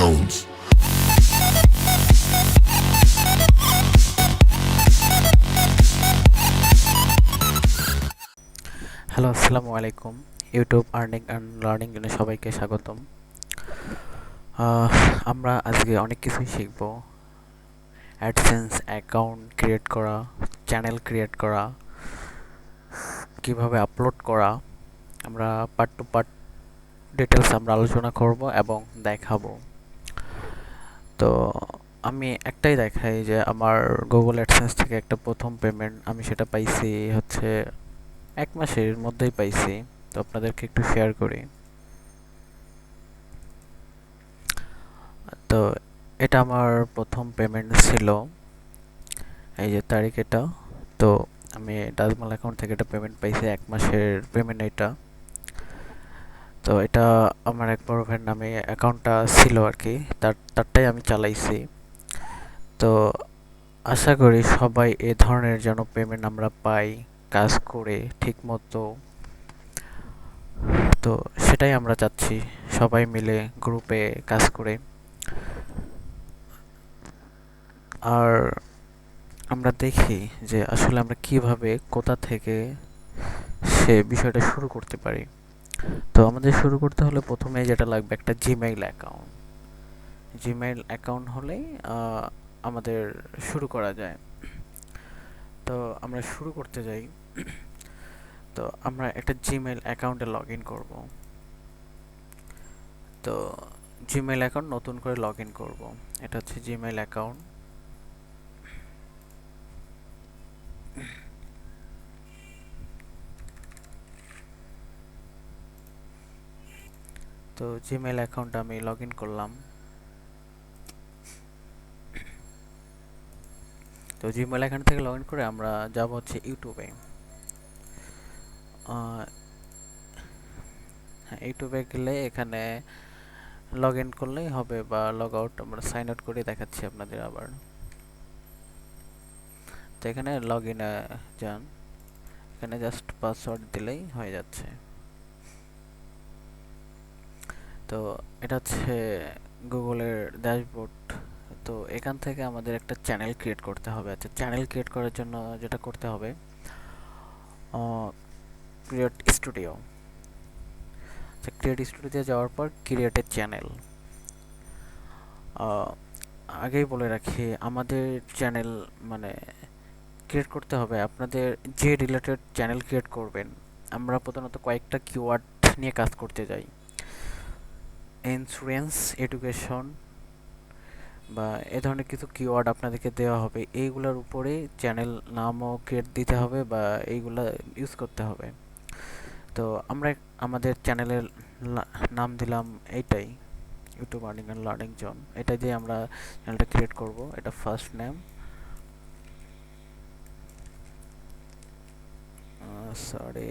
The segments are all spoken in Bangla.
sounds. হ্যালো, আসসালামু আলাইকুম। ইউটিউব আর্নিং অ্যান্ড লার্নিং জন্য সবাইকে স্বাগতম। আহ, আমরা আজকে অনেক কিছুই শিখব। অ্যাডসেন্স অ্যাকাউন্ট ক্রিয়েট করা, চ্যানেল ক্রিয়েট করা, কিভাবে আপলোড করা। আমরা পার্ট টু পার্ট ডিটেলস আমরা আলোচনা করব এবং দেখাবো। তো আমি একটাই দেখাই যে আমার গুগল অ্যাডসেন্স থেকে একটা প্রথম পেমেন্ট আমি সেটা পাইছি হচ্ছে 1 মাসের মধ্যেই পাইছি। তো আপনাদেরকে একটু শেয়ার করি। তো এটা আমার প্রথম পেমেন্ট ছিল, এই যে তারিখ এটা। তো আমি ডাজমাল অ্যাকাউন্ট থেকে এটা পেমেন্ট পাইছি, 1 মাসের পেমেন্ট এটা। তো এটা আমার এক বড় ভাইয়ের নামে অ্যাকাউন্টটা ছিল আর কি, তারটাই আমি চালাইছি। তো আশা করি সবাই এ ধরনের যেন পেমেন্ট আমরা পাই কাজ করে ঠিক মতো। তো সেটাই আমরা চাচ্ছি, সবাই মিলে গ্রুপে কাজ করে। আর আমরা দেখি যে আসলে আমরা কিভাবে কোথা থেকে সে বিষয়টা শুরু করতে পারি। তো আমাদের শুরু করতে হলে প্রথমে যেটা লাগবে একটা জিমেইল অ্যাকাউন্ট। জিমেইল অ্যাকাউন্ট হলেই আমাদের শুরু করা যায়। তো আমরা শুরু করতে যাই। তো আমরা একটা জিমেইল অ্যাকাউন্টে লগ ইন করবো। তো জিমেইল অ্যাকাউন্ট নতুন করে লগ ইন করবো। এটা হচ্ছে জিমেইল অ্যাকাউন্ট। তো জিমেইল অ্যাকাউন্ট আমি লগ ইন করলাম। তো জিমেইল অ্যাকাউন্ট থেকে লগ ইন করে আমরা যাব হচ্ছে ইউটিউবে। হ্যাঁ, ইউটিউবে গেলে এখানে লগ ইন করলেই হবে বা লগ আউট, আমরা সাইন আউট করে দেখাচ্ছি আপনাদের আবার। তো এখানে লগ ইনে যান, এখানে জাস্ট পাসওয়ার্ড দিলেই হয়ে যাচ্ছে। তো এটা হচ্ছে গুগলের ড্যাশবোর্ড। তো এখান থেকে আমাদের একটা চ্যানেল ক্রিয়েট করতে হবে। আচ্ছা, চ্যানেল ক্রিয়েট করার জন্য যেটা করতে হবে, ক্রিয়েট স্টুডিও। আচ্ছা, ক্রিয়েট স্টুডিওতে যাওয়ার পর ক্রিয়েট এ চ্যানেল। আগেই বলে রাখি, আমাদের চ্যানেল মানে ক্রিয়েট করতে হবে আপনাদের যে রিলেটেড চ্যানেল ক্রিয়েট করবেন। আমরা প্রধানত কয়েকটা কিওয়ার্ড নিয়ে কাজ করতে যাই। ইন্স্যুরেন্স, এডুকেশন বা এ ধরনের কিছু কিওয়ার্ড আপনাদেরকে দেওয়া হবে। এইগুলোর উপরে চ্যানেল নামও ক্রিয়েট দিতে হবে বা এইগুলা ইউজ করতে হবে। তো আমরা আমাদের চ্যানেলের নাম দিলাম এইটাই, YouTube earning and learning zone. এটা দিয়ে আমরা চ্যানেলটা ক্রিয়েট করব। এটা ফার্স্ট নেম, সরি,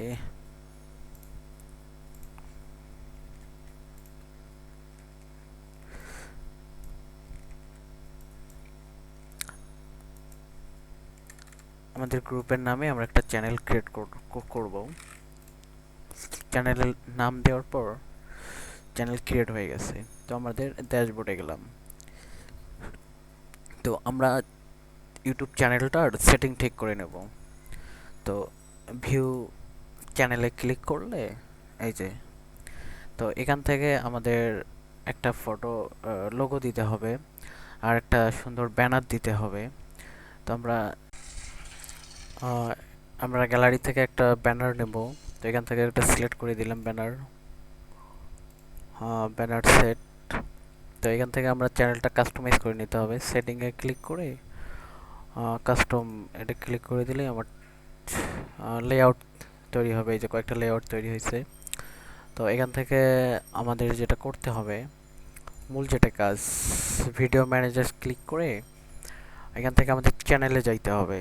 আমাদের গ্রুপের নামে আমরা একটা চ্যানেল ক্রিয়েট করব। চ্যানেলের নাম দেওয়ার পর চ্যানেল ক্রিয়েট হয়ে গেছে। তো আমাদের ড্যাশবোর্ডে গেলাম। তো আমরা ইউটিউব চ্যানেলটার সেটিং ঠিক করে নেব। তো ভিউ চ্যানেলে ক্লিক করলে এই যে, তো এখান থেকে আমাদের একটা ফটো লোগো দিতে হবে আর একটা সুন্দর ব্যানার দিতে হবে। তো আহ, আমরা গ্যালারি থেকে একটা ব্যানার নেব। তো এখান থেকে একটা সিলেক্ট করে দিলাম ব্যানার, ব্যানার সেট। তো এখান থেকে আমরা চ্যানেলটা কাস্টমাইজ করে নিতে হবে। সেটিংয়ে ক্লিক করে কাস্টম এটা ক্লিক করে দিলে আমার লেআউট তৈরি হবে। এই যে কয়েকটা লেআউট তৈরি হয়েছে। তো এখান থেকে আমাদের যেটা করতে হবে, মূল যেটা কাজ, ভিডিও ম্যানেজার ক্লিক করে এখান থেকে আমাদের চ্যানেলে যাইতে হবে।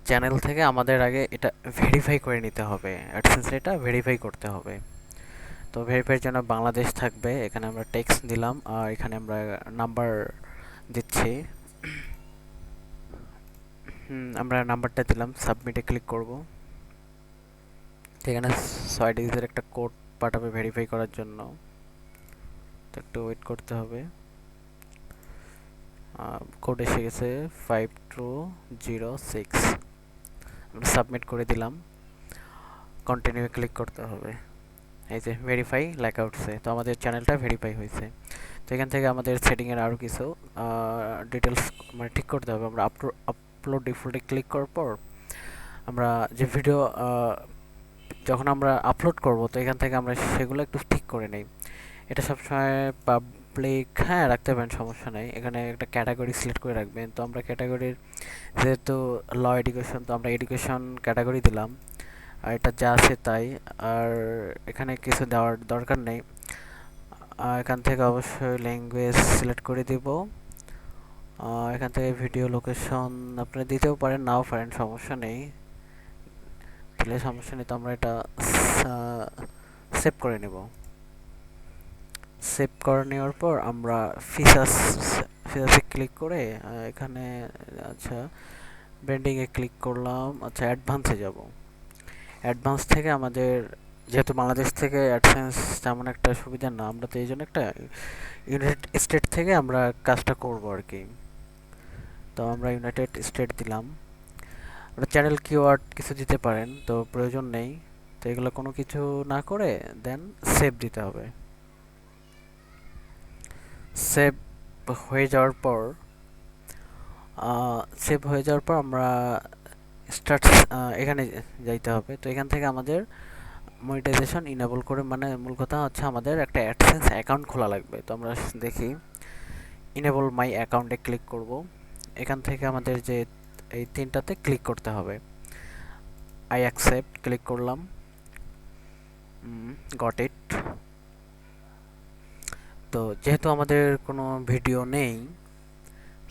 চ্যানেল থেকে আমাদের আগে এটা ভেরিফাই করে নিতে হবে, অ্যাডসেন্স এটা ভেরিফাই করতে হবে। তো ভেরিফাইয়ের জন্য বাংলাদেশ থাকবে, এখানে আমরা টেক্সট দিলাম আর এখানে আমরা নাম্বার দিচ্ছি। আমরা নাম্বারটা দিলাম, সাবমিটে ক্লিক করব। এখানে 6 ডিজিটের একটা কোড পাঠাবে ভেরিফাই করার জন্য। তো একটু ওয়েট করতে হবে। কোড এসে গেছে 5206। আমরা সাবমিট করে দিলাম, কন্টিনিউ ক্লিক করতে হবে। এই যে ভেরিফাই লেখা উঠছে, তো আমাদের চ্যানেলটা ভেরিফাই হয়েছে। তো এখান থেকে আমাদের সেটিংয়ের আরও কিছু ডিটেলস মানে ঠিক করতে হবে। আমরা আপলোড ডিফল্টে ক্লিক করার পর আমরা যে ভিডিও যখন আমরা আপলোড করব, তো এখান থেকে আমরা সেগুলো একটু ঠিক করে নেই। এটা সবসময় পাবলিক হ্যাঁ রাখতে পারেন, সমস্যা নেই। এখানে একটা ক্যাটাগরি সিলেক্ট করে রাখবেন। তো আমরা ক্যাটাগরির যেহেতু ল এডুকেশন, তো আমরা এডুকেশন ক্যাটাগরি দিলাম, আর এটা যা আছে তাই। আর এখানে কিছু দেওয়ার দরকার নেই। এখান থেকে অবশ্যই ল্যাঙ্গুয়েজ সিলেক্ট করে দিব। এখান থেকে ভিডিও লোকেশন আপনি দিতেও পারেন, নাও পারেন, সমস্যা নেই, দিলে সমস্যা নেই। তো আমরা এটা সেভ করে নেব। সেভ করে নেওয়ার পর আমরা ফিচার্সে ক্লিক করে এখানে আচ্ছা ব্র্যান্ডিংয়ে ক্লিক করলাম। আচ্ছা অ্যাডভান্সে যাব। অ্যাডভান্স থেকে আমাদের যেহেতু বাংলাদেশ থেকে অ্যাডসেন্স তেমন একটা সুবিধা না, আমরা তো এই জন্য একটা ইউনাইটেড স্টেট থেকে আমরা কাজটা করব আর কি। তো আমরা ইউনাইটেড স্টেট দিলাম। আমরা চ্যানেল কিওয়ার্ড কিছু দিতে পারেন, তো প্রয়োজন নেই। তো এগুলো কোনো কিছু না করে দেন সেভ দিতে হবে। সেভ হয়ে যাওয়ার পর আমরা স্টার্ট এখানে যাইতে হবে। তো এখান থেকে আমাদের মনিটাইজেশন ইনেবল করে, মানে মূল কথা হচ্ছে আমাদের একটা অ্যাডসেন্স অ্যাকাউন্ট খোলা লাগবে। তো আমরা দেখি ইনেবল মাই অ্যাকাউন্টে ক্লিক করব। এখান থেকে আমাদের যে এই তিনটাতে ক্লিক করতে হবে। আই অ্যাকসেপ্ট ক্লিক করলাম, গট ইট। তো যেহেতু আমাদের কোনো ভিডিও নেই,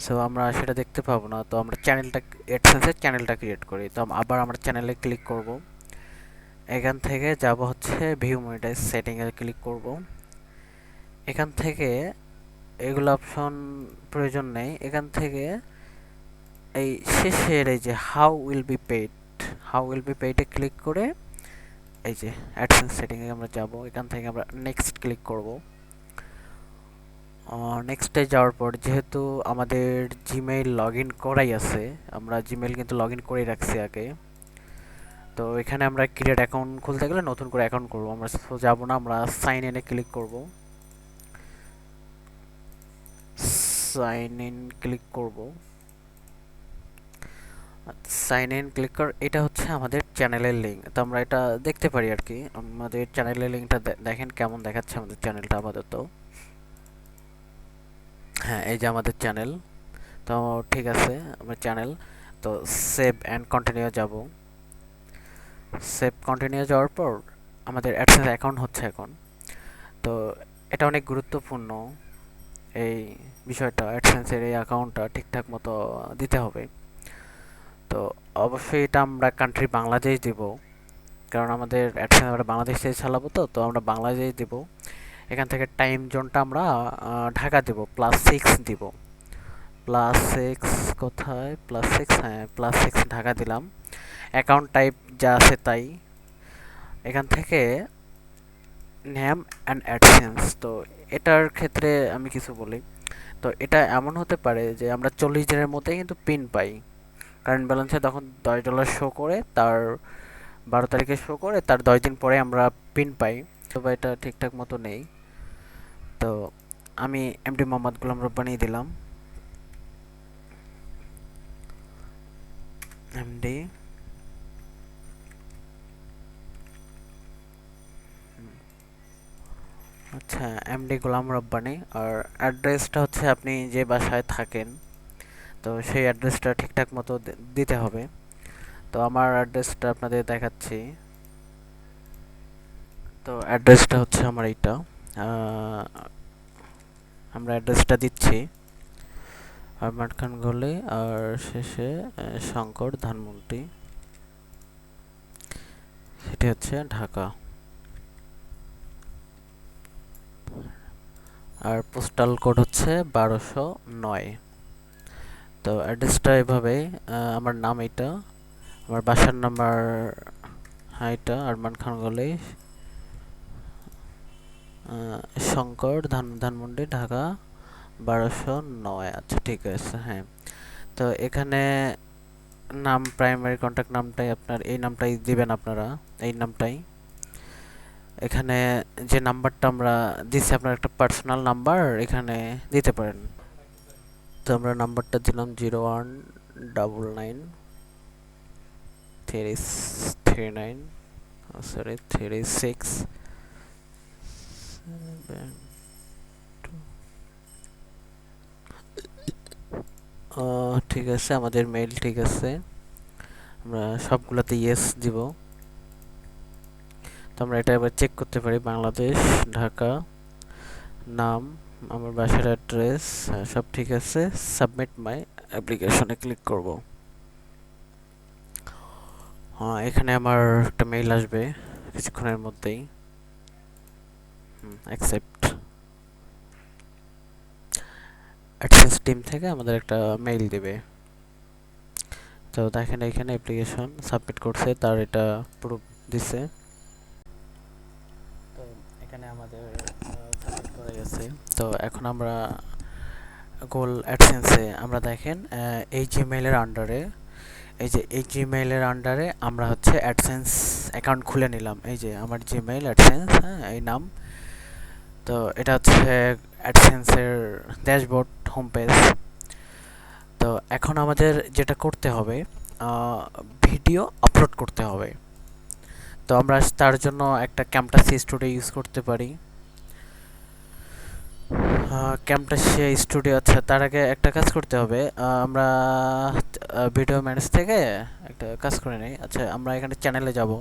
সো আমরা সেটা দেখতে পাবো না। তো আমরা অ্যাডসেন্সের চ্যানেলটা ক্রিয়েট করি। তো আবার আমরা চ্যানেলে ক্লিক করব। এখান থেকে যাব হচ্ছে ভিউ মনিটাইজ সেটিংয়ে ক্লিক করব। এখান থেকে এগুলো অপশন প্রয়োজন নেই। এখান থেকে এই শেষের এই যে হাউ উইল বি পেইডে ক্লিক করে এই যে অ্যাডসেন্স সেটিংয়ে আমরা যাব। এখান থেকে আমরা নেক্সট ক্লিক করব। নেক্সটে যাওয়ার পর যেহেতু আমাদের জিমেইল লগ ইন করাই আছে, আমরা জিমেইল কিন্তু লগ ইন করেই রাখছি আগে। তো এখানে আমরা ক্রিয়েট অ্যাকাউন্ট খুলতে গেলে নতুন করে অ্যাকাউন্ট করব। আমরা যাব না, আমরা সাইন ইনে ক্লিক করব। সাইন ইন ক্লিক করব। সাইন ইন ক্লিক কর, এটা হচ্ছে আমাদের চ্যানেলের লিঙ্ক। তো আমরা এটা দেখতে পারি আর কি। আমাদের চ্যানেলের লিঙ্কটা দেখেন কেমন দেখাচ্ছে আমাদের চ্যানেলটা আপাতত। হ্যাঁ এই যে আমাদের চ্যানেল। তো ঠিক আছে আমার চ্যানেল। তো সেভ অ্যান্ড কন্টিনিউ যাব। সেভ কন্টিনিউ যাওয়ার পর আমাদের অ্যাডসেন্স অ্যাকাউন্ট হচ্ছে এখন। তো এটা অনেক গুরুত্বপূর্ণ এই বিষয়টা, অ্যাডসেন্সের এই অ্যাকাউন্টটা ঠিকঠাক মতো দিতে হবে। তো অবশ্যই এটা আমরা কান্ট্রি বাংলাদেশ দিব, কারণ আমাদের অ্যাডসেন্স আমরা বাংলাদেশ থেকে চালাবো। তো আমরা বাংলাদেশ দিব। এখান থেকে টাইম জোনটা আমরা ঢাকা দেব, +6 দিব। +6 কোথায়, +6, হ্যাঁ +6 ঢাকা দিলাম। অ্যাকাউন্ট টাইপ যা আছে তাই। এখান থেকে নেম অ্যান্ড অ্যাডসেন্স, তো এটার ক্ষেত্রে আমি কিছু বলি। তো এটা এমন হতে পারে যে আমরা 40 দিনের মধ্যে কিন্তু পিন পাই। কারেন্ট ব্যালেন্সে তখন $10 শো করে, তার 12 তারিখে শো করে, তার 10 দিন পরে আমরা পিন পাই। তবে এটা ঠিকঠাক মতো নেই। তো আমি এমডি মোহাম্মদ গোলাম রব্বানী দিলাম, এমডি। আচ্ছা এমডি গোলাম রব্বানী। আর অ্যাড্রেসটা হচ্ছে আপনি যে বাসায় থাকেন, তো সেই অ্যাড্রেসটা ঠিকঠাক মতো দিতে হবে। তো আমার অ্যাড্রেসটা আপনাদের দেখাচ্ছি। তো অ্যাড্রেসটা হচ্ছে আমার এইটা। আমরা অ্যাড্রেসটা দিচ্ছি আরমান খান গলি, আর শেষে শঙ্কর ধানমন্ডি, সেটি হচ্ছে ঢাকা। আর পোস্টাল কোড হচ্ছে 1209। তো অ্যাড্রেসটা এভাবে, আমার নাম এইটা, আমার বাসার নাম্বার এটা আরমান খান গলি, শঙ্কর ধানমন্ডি ঢাকা 1209। আচ্ছা ঠিক আছে, হ্যাঁ। তো এখানে নাম প্রাইমারি কন্ট্যাক্ট নামটাই আপনার, এই নামটাই দিবেন আপনারা, এই নামটাই। এখানে যে নাম্বারটা আমরা দিচ্ছি আপনার একটা পার্সোনাল নাম্বার এখানে দিতে পারেন। তো আমরা নাম্বারটা দিলাম 019939 সরি 36 ঠিক আছে, আমাদের মেইল ঠিক আছে, আমরা সবগুলোতে ইয়েস দিব। তো আমরা এটা এবার চেক করতে পারি, বাংলাদেশ ঢাকা, নাম, আমার বাসার অ্যাড্রেস, সব ঠিক আছে। সাবমিট মাই অ্যাপ্লিকেশনে ক্লিক করব। এখানে আমার একটা মেইল আসবে কিছুক্ষণের মধ্যেই। অ্যাকসেপ্ট। অ্যাডসেন্স টিম থেকে আমাদের একটা মেইল দেবে। তো দেখেন এখানে অ্যাপ্লিকেশন সাবমিট করছে, তার এটা প্রুফ দিছে। তো এখানে আমাদের সাবমিট করে গেছে। তো এখন আমরা গুগল অ্যাডসেন্সে আমরা দেখেন এই জিমেইলের আন্ডারে, এই জিমেইলের আন্ডারে আমরা হচ্ছে অ্যাডসেন্স অ্যাকাউন্ট খুলে নিলাম। এই যে আমার জিমেইল অ্যাডসেন্স, হ্যাঁ এই নাম। তো এটা হচ্ছে অ্যাডসেন্সের ড্যাশবোর্ড হোম পেজ। তো এখন আমাদের যেটা করতে হবে, ভিডিও আপলোড করতে হবে। তো আমরা তার জন্য একটা ক্যামটাসি স্টুডিও ইউজ করতে পারি। ক্যামটাসি স্টুডিও, আচ্ছা তার আগে একটা কাজ করতে হবে, আমরা ভিডিও ম্যানেজ থেকে একটা কাজ করে নিই। আচ্ছা আমরা এখানে চ্যানেলে যাব,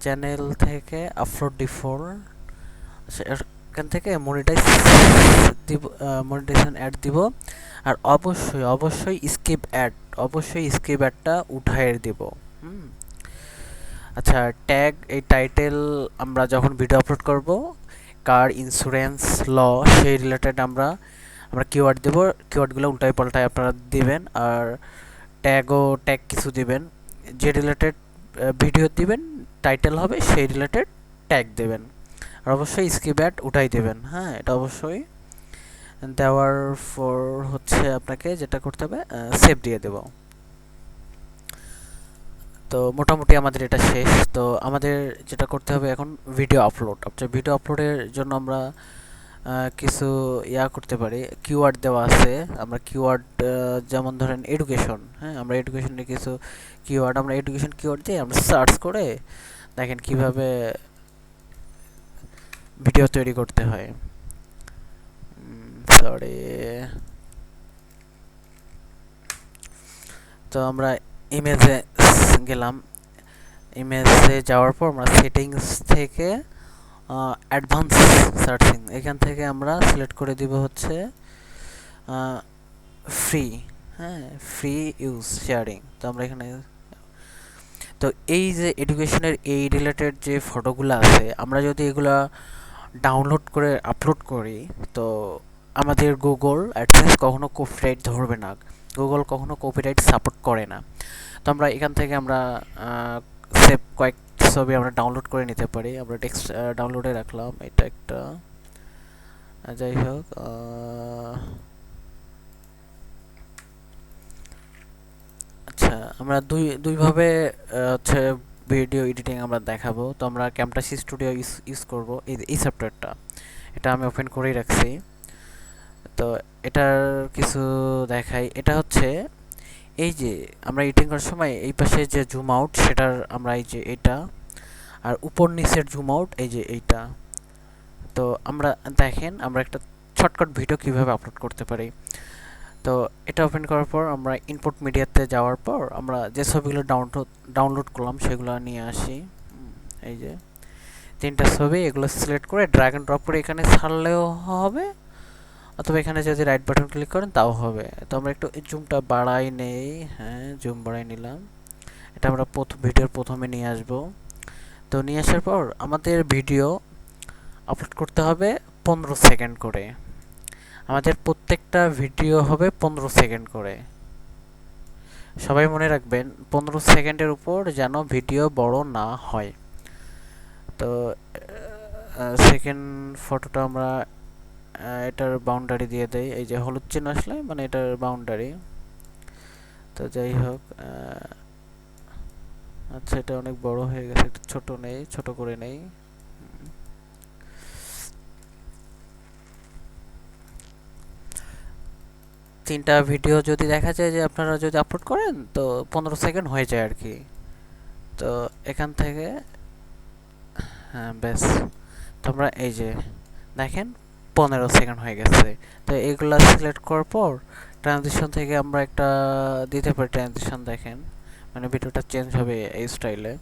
চ্যানেল থেকে আপলোড ডিফল্ট, আচ্ছা এখান থেকে মনিটাইজ দিব, মনিটাইজেশন অ্যাড দিব। আর অবশ্যই স্কিপ অ্যাড, অবশ্যই স্কিপ অ্যাডটা উঠায় দিব। আচ্ছা ট্যাগ, এই টাইটেল আমরা যখন ভিডিও আপলোড করব, কার, ইন্স্যুরেন্স, ল, সেই রিলেটেড আমরা কিওয়ার্ড দেব। কিওয়ার্ডগুলো উল্টায় পাল্টায় আপনারা দিবেন। আর ট্যাগ কিছু দিবেন, যে রিলেটেড ভিডিও দিবেন টাইটেল হবে সেই রিলেটেড ট্যাগ দেবেন। আর অবশ্যই স্কিপ অ্যাড উঠাই দেবেন। হ্যাঁ এটা অবশ্যই দেওয়ার পর হচ্ছে আপনাকে যেটা করতে হবে, সেভ দিয়ে দেব। তো মোটামুটি আমাদের এটা শেষ। তো আমাদের যেটা করতে হবে এখন ভিডিও আপলোড। আচ্ছা ভিডিও আপলোডের জন্য আমরা কিছু করতে পারি, কিওয়ার্ড দেওয়া আছে। আমরা কিওয়ার্ড যেমন ধরেন এডুকেশন, হ্যাঁ আমরা এডুকেশনের কিছু কিওয়ার্ড, আমরা এডুকেশন কিওয়ার্ড দিয়ে আমরা সার্চ করে দেখেন কিভাবে ভিডিও তৈরি করতে হয়। সরি, তো আমরা ইমেজে গেলাম। ইমেজে যাওয়ার পর আমরা সেটিংস থেকে অ্যাডভান্স সার্চিং, এখান থেকে আমরা সিলেক্ট করে দিব হচ্ছে ফ্রি, হ্যাঁ ফ্রি ইউজ শেয়ারিং। তো আমরা এখানে, তো এই যে এডুকেশনের এই রিলেটেড যে ফটোগুলো আছে, আমরা যদি এগুলা ডাউনলোড করে আপলোড করি, তো আমাদের গুগল অ্যাডসেন্স কখনো কপিরাইট ধরবে না, গুগল কখনো কপিরাইট সাপোর্ট করে না। তো আমরা এখান থেকে আমরা সেভ কয়েক ছবি আমরা ডাউনলোড করে নিতে পারি। আমরা টেক্সট ডাউনলোডে রাখলাম, এটা একটা, যাই হোক আচ্ছা আমরা দুইভাবে হচ্ছে ভিডিও এডিটিং আমরা দেখাবো। তো আমরা ক্যামটাসি স্টুডিও ইউজ করব, এই সফটওয়্যারটা, এটা আমি ওপেন করেই রাখছি। তো এটার কিছু দেখাই, এটা হচ্ছে এই যে আমরা এডিটিং করার সময় এই পাশে যে জুম আউট, সেটার আমরা এই যে এটা, আর উপর নিচের জুম আউট এই যে এইটা। তো আমরা দেখেন আমরা একটা শর্টকাট ভিডিও কিভাবে আপলোড করতে পারি। তো এটা ওপেন করার পর আমরা ইনপুট মিডিয়াতে যাওয়ার পর আমরা যে ছবিগুলো ডাউনলোড করলাম সেগুলো নিয়ে আসি। এই যে তিনটা ছবি, এগুলো সিলেক্ট করে ড্র্যাগ এন্ড ড্রপ করে এখানে ছাড়লেও হবে, অথবা এখানে যদি রাইট বাটন ক্লিক করেন তাও হবে। তো আমরা একটু জুমটা বাড়াই নেই, হ্যাঁ জুম বাড়াই নিলাম। এটা আমরা ভিডিওর প্রথমে নিয়ে আসব। তো নিয়ে আসার পর আমাদের ভিডিও আপলোড করতে হবে 15 সেকেন্ড করে। আমাদের প্রত্যেকটা ভিডিও হবে 15 সেকেন্ড করে। সবাই মনে রাখবেন 15 সেকেন্ডের উপর যেন ভিডিও বড় না হয়। তো সেকেন্ড ফটোটা আমরা এটার বাউন্ডারি দিয়ে দেই, এই যে হলুদ চিহ্ন আসলে মানে এটার বাউন্ডারি। তো যাই হোক, আচ্ছা এটা অনেক বড় হয়ে গেছে, একটু ছোট নেই, ছোট করে নেই। তিনটা ভিডিও যদি দেখা যায় যে আপনারা যদি আপলোড করেন তো 15 সেকেন্ড হয়ে যায় আর কি। তো এখান থেকে হ্যাঁ ব্যাস, তোমরা এই যে দেখেন 15 সেকেন্ড হয়ে গেছে। তো এগুলা সিলেক্ট করার পর ট্রানজিশন থেকে আমরা একটা দিতে পারি, ট্রানজিশন দেখেন মানে ভিডিওটা চেঞ্জ হবে এই স্টাইলে।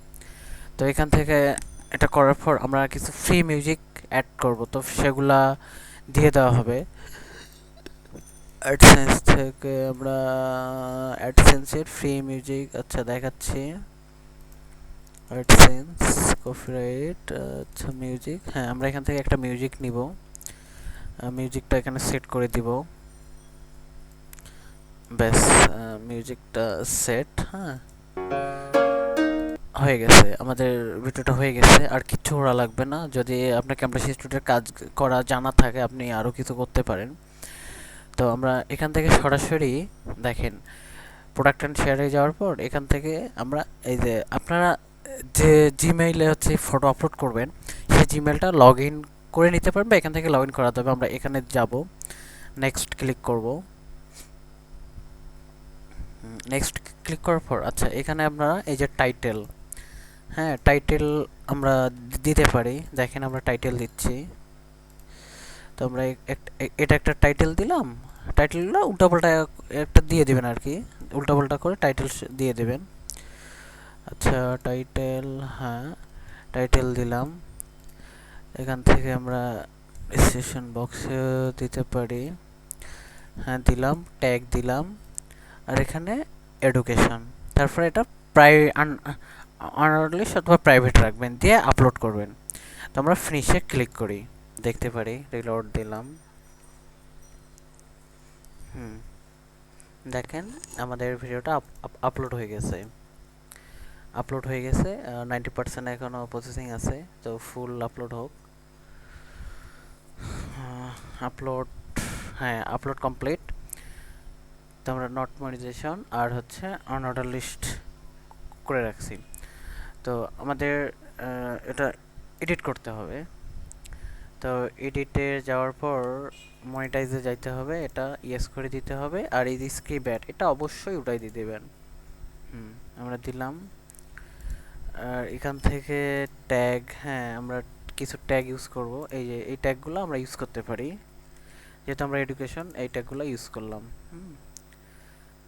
তো এখান থেকে এটা করার পর আমরা কিছু ফ্রি মিউজিক অ্যাড করব, তো সেগুলা দিয়ে দেওয়া হবে। অ্যাডসেন্স থেকে আমরা অ্যাডসেন্সের ফ্রি মিউজিক আচ্ছা দেখাচ্ছি। অ্যাডসেন্স কপিরাইট আচ্ছা মিউজিক, হ্যাঁ আমরা এখান থেকে একটা মিউজিক নিব, মিউজিকটা এখানে সেট করে দিব। ব্যাস, মিউজিকটা সেট, হ্যাঁ হয়ে গেছে, আমাদের ভিডিওটা হয়ে গেছে। আর কিচ্ছু করা লাগবে না। যদি আপনার ক্যামব্রিজ স্টুডিওর কাজ করা জানা থাকে আপনি আরও কিছু করতে পারেন। তো আমরা এখান থেকে সরাসরি দেখেন প্রোডাক্ট অ্যান্ড শেয়ারে যাওয়ার পর এখান থেকে আমরা এই যে আপনারা যে জিমেইলে হচ্ছে ফটো আপলোড করবেন সেই জিমেইলটা লগ ইন করে নিতে পারবেন, বা এখান থেকে লগ ইন করাতে হবে। আমরা এখানে যাব, নেক্সট ক্লিক করব। নেক্সট ক্লিক করার পর আচ্ছা এখানে আপনারা এই যে টাইটেল, হ্যাঁ টাইটেল আমরা দিতে পারি। দেখেন আমরা টাইটেল দিচ্ছি। তো আমরা এটা একটা টাইটেল দিলাম, টাইটেলটা উল্টাপাল্টা একটা দিয়ে দেবেন আর কি, উল্টাপাল্টা করে টাইটেল দিয়ে দেবেন। আচ্ছা টাইটেল, হ্যাঁ টাইটেল দিলাম। এখান থেকে আমরা ডিসক্রিপশন বক্সে দিতে পারি, হ্যাঁ দিলাম, ট্যাগ দিলাম। আর এখানে এডুকেশন, তারপরে এটা আনলিশ অথবা প্রাইভেট রাখবেন, দিয়ে আপলোড করবেন। তো আমরা ফিনিশে ক্লিক করি, দেখতে পারি রিলোড দিলাম। দেখেন আমাদের ভিডিওটা আপলোড হয়ে গেছে, আপলোড হয়ে গেছে। 90% এখনও প্রসেসিং আছে, তো ফুল আপলোড হোক। আপলোড, হ্যাঁ আপলোড কমপ্লিট। তো আমরা নট মনিটাইজেশন আর হচ্ছে অনঅর্ডার লিস্ট করে রাখছি। তো আমাদের এটা এডিট করতে হবে। তো এডিটে যাওয়ার পর মনিটাইজে যাইতে হবে, এটা ইয়েস করে দিতে হবে। আর এই যে স্ক্রিপ্ট অ্যাড এটা অবশ্যই উঠাই দিয়ে দেবেন। আমরা দিলাম। আর এখান থেকে ট্যাগ, হ্যাঁ আমরা কিছু ট্যাগ ইউজ করব। এই যে এই ট্যাগগুলো আমরা ইউজ করতে পারি, যেহেতু আমরা এডুকেশন এই ট্যাগগুলো ইউজ করলাম।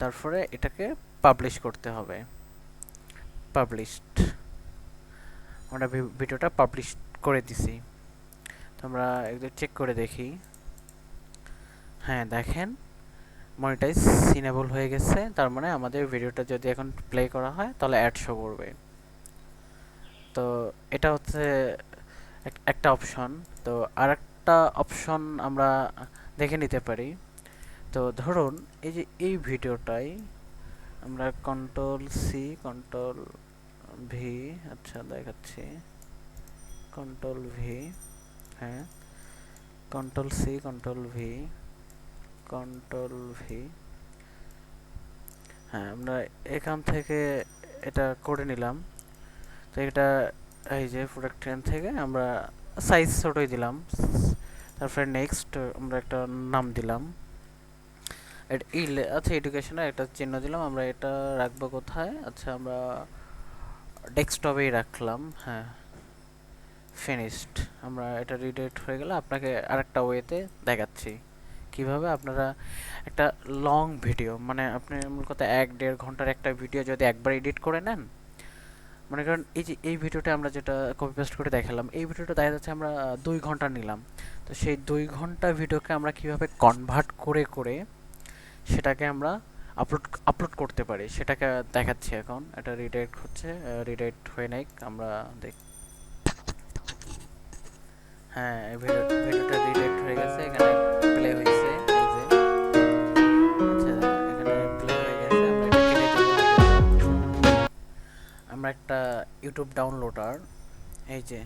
তারপরে এটাকে পাবলিশ করতে হবে, পাবলিশড, আমরা ভিডিওটা পাবলিশ করে দিছি। তো আমরা একটু চেক করে দেখি, হ্যাঁ দেখেন মনিটাইজ ইনেবল হয়ে গেছে। তার মানে আমাদের ভিডিওটা যদি এখন প্লে করা হয় তাহলে অ্যাড শো করবে। তো এটা হচ্ছে একটা অপশন। তো আর একটা অপশন আমরা দেখে নিতে পারি। তো ধরুন এই যে এই ভিডিওটাই আমরা কন্ট্রোল সি কন্ট্রোল ভি, আচ্ছা দেখাচ্ছি, কন্ট্রোল ভি, হ্যাঁ control C control V, control V, হ্যাঁ আমরা এখান থেকে এটা করে নিলাম। তো এটা এই যে প্রোডাক্ট ট্রেন থেকে আমরা সাইজ ছোটোই দিলাম। তারপরে নেক্সট আমরা একটা নাম দিলাম, আচ্ছা এডুকেশনের একটা চিহ্ন দিলাম। আমরা এটা রাখবো কোথায়, আচ্ছা আমরা ডেস্কটপেই রাখলাম, হ্যাঁ ফিনিশড। আমরা এটা রিডাইট হয়ে গেলে আপনাকে আরেকটা ওয়েতে দেখাচ্ছি কিভাবে আপনারা একটা লং ভিডিও, মানে আপনি মূল কথা 1-1.5 ঘন্টার একটা ভিডিও যদি একবার এডিট করে নেন, মনে করেন এই যে এই ভিডিওটা আমরা যেটা কপি পেস্ট করে দেখালাম, এই ভিডিওটা দেখা যাচ্ছে আমরা 2 ঘন্টা নিলাম। তো সেই 2 ঘন্টা ভিডিওকে আমরা কিভাবে কনভার্ট করে করে সেটাকে আমরা আপলোড করতে পারি সেটাকে দেখাচ্ছি এখন। এটা রিডাইরেক্ট হচ্ছে, রিডাইরেক্ট হয়ে নাই, আমরা দেখ, হ্যাঁ ভিডিওটা রিডাইরেক্ট হয়ে গেছে, এখানে প্লে হয়েছে এই যে, আচ্ছা এখানে প্লে হয়ে গেছে। আমরা এটা কেটে দেব। আমরা একটা ইউটিউব ডাউনলোডার, এই যে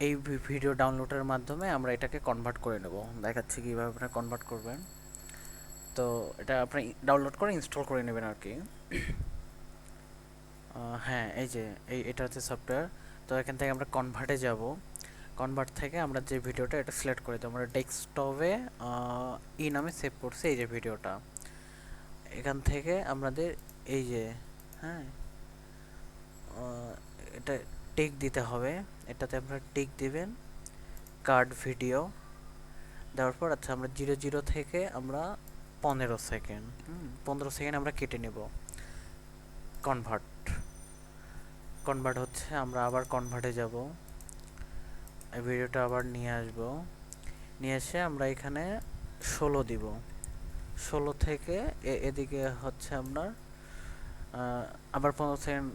এই ভিডিও ডাউনলোডের মাধ্যমে আমরা এটাকে কনভার্ট করে নেব। দেখাচ্ছি কীভাবে আপনারা কনভার্ট করবেন। তো এটা আপনি ডাউনলোড করে ইনস্টল করে নেবেন আর কি। হ্যাঁ, এই যে এটা হচ্ছে সফটওয়্যার। তো এখান থেকে আমরা কনভার্টে যাব। কনভার্ট থেকে আমরা যে ভিডিওটা এটা সিলেক্ট করে দেবো। আমরা ডেস্কটপে নামে সেভ করছি এই যে ভিডিওটা। এখান থেকে আমাদের এই যে হ্যাঁ এটা টিক দিতে হবে। এটাতে আপনারা টিক দিবেন, কার্ড ভিডিও দেওয়ার পর আচ্ছা আমরা 00 থেকে আমরা 15 সেকেন্ড 15 সেকেন্ড আমরা কেটে নেব। কনভার্ট হচ্ছে, আমরা আবার কনভার্টে যাব। এই ভিডিওটা আবার নিয়ে আসব, নিয়ে এসে আমরা এখানে 16 দিব। 16 থেকে এদিকে হচ্ছে আপনার আবার 15 সেকেন্ড,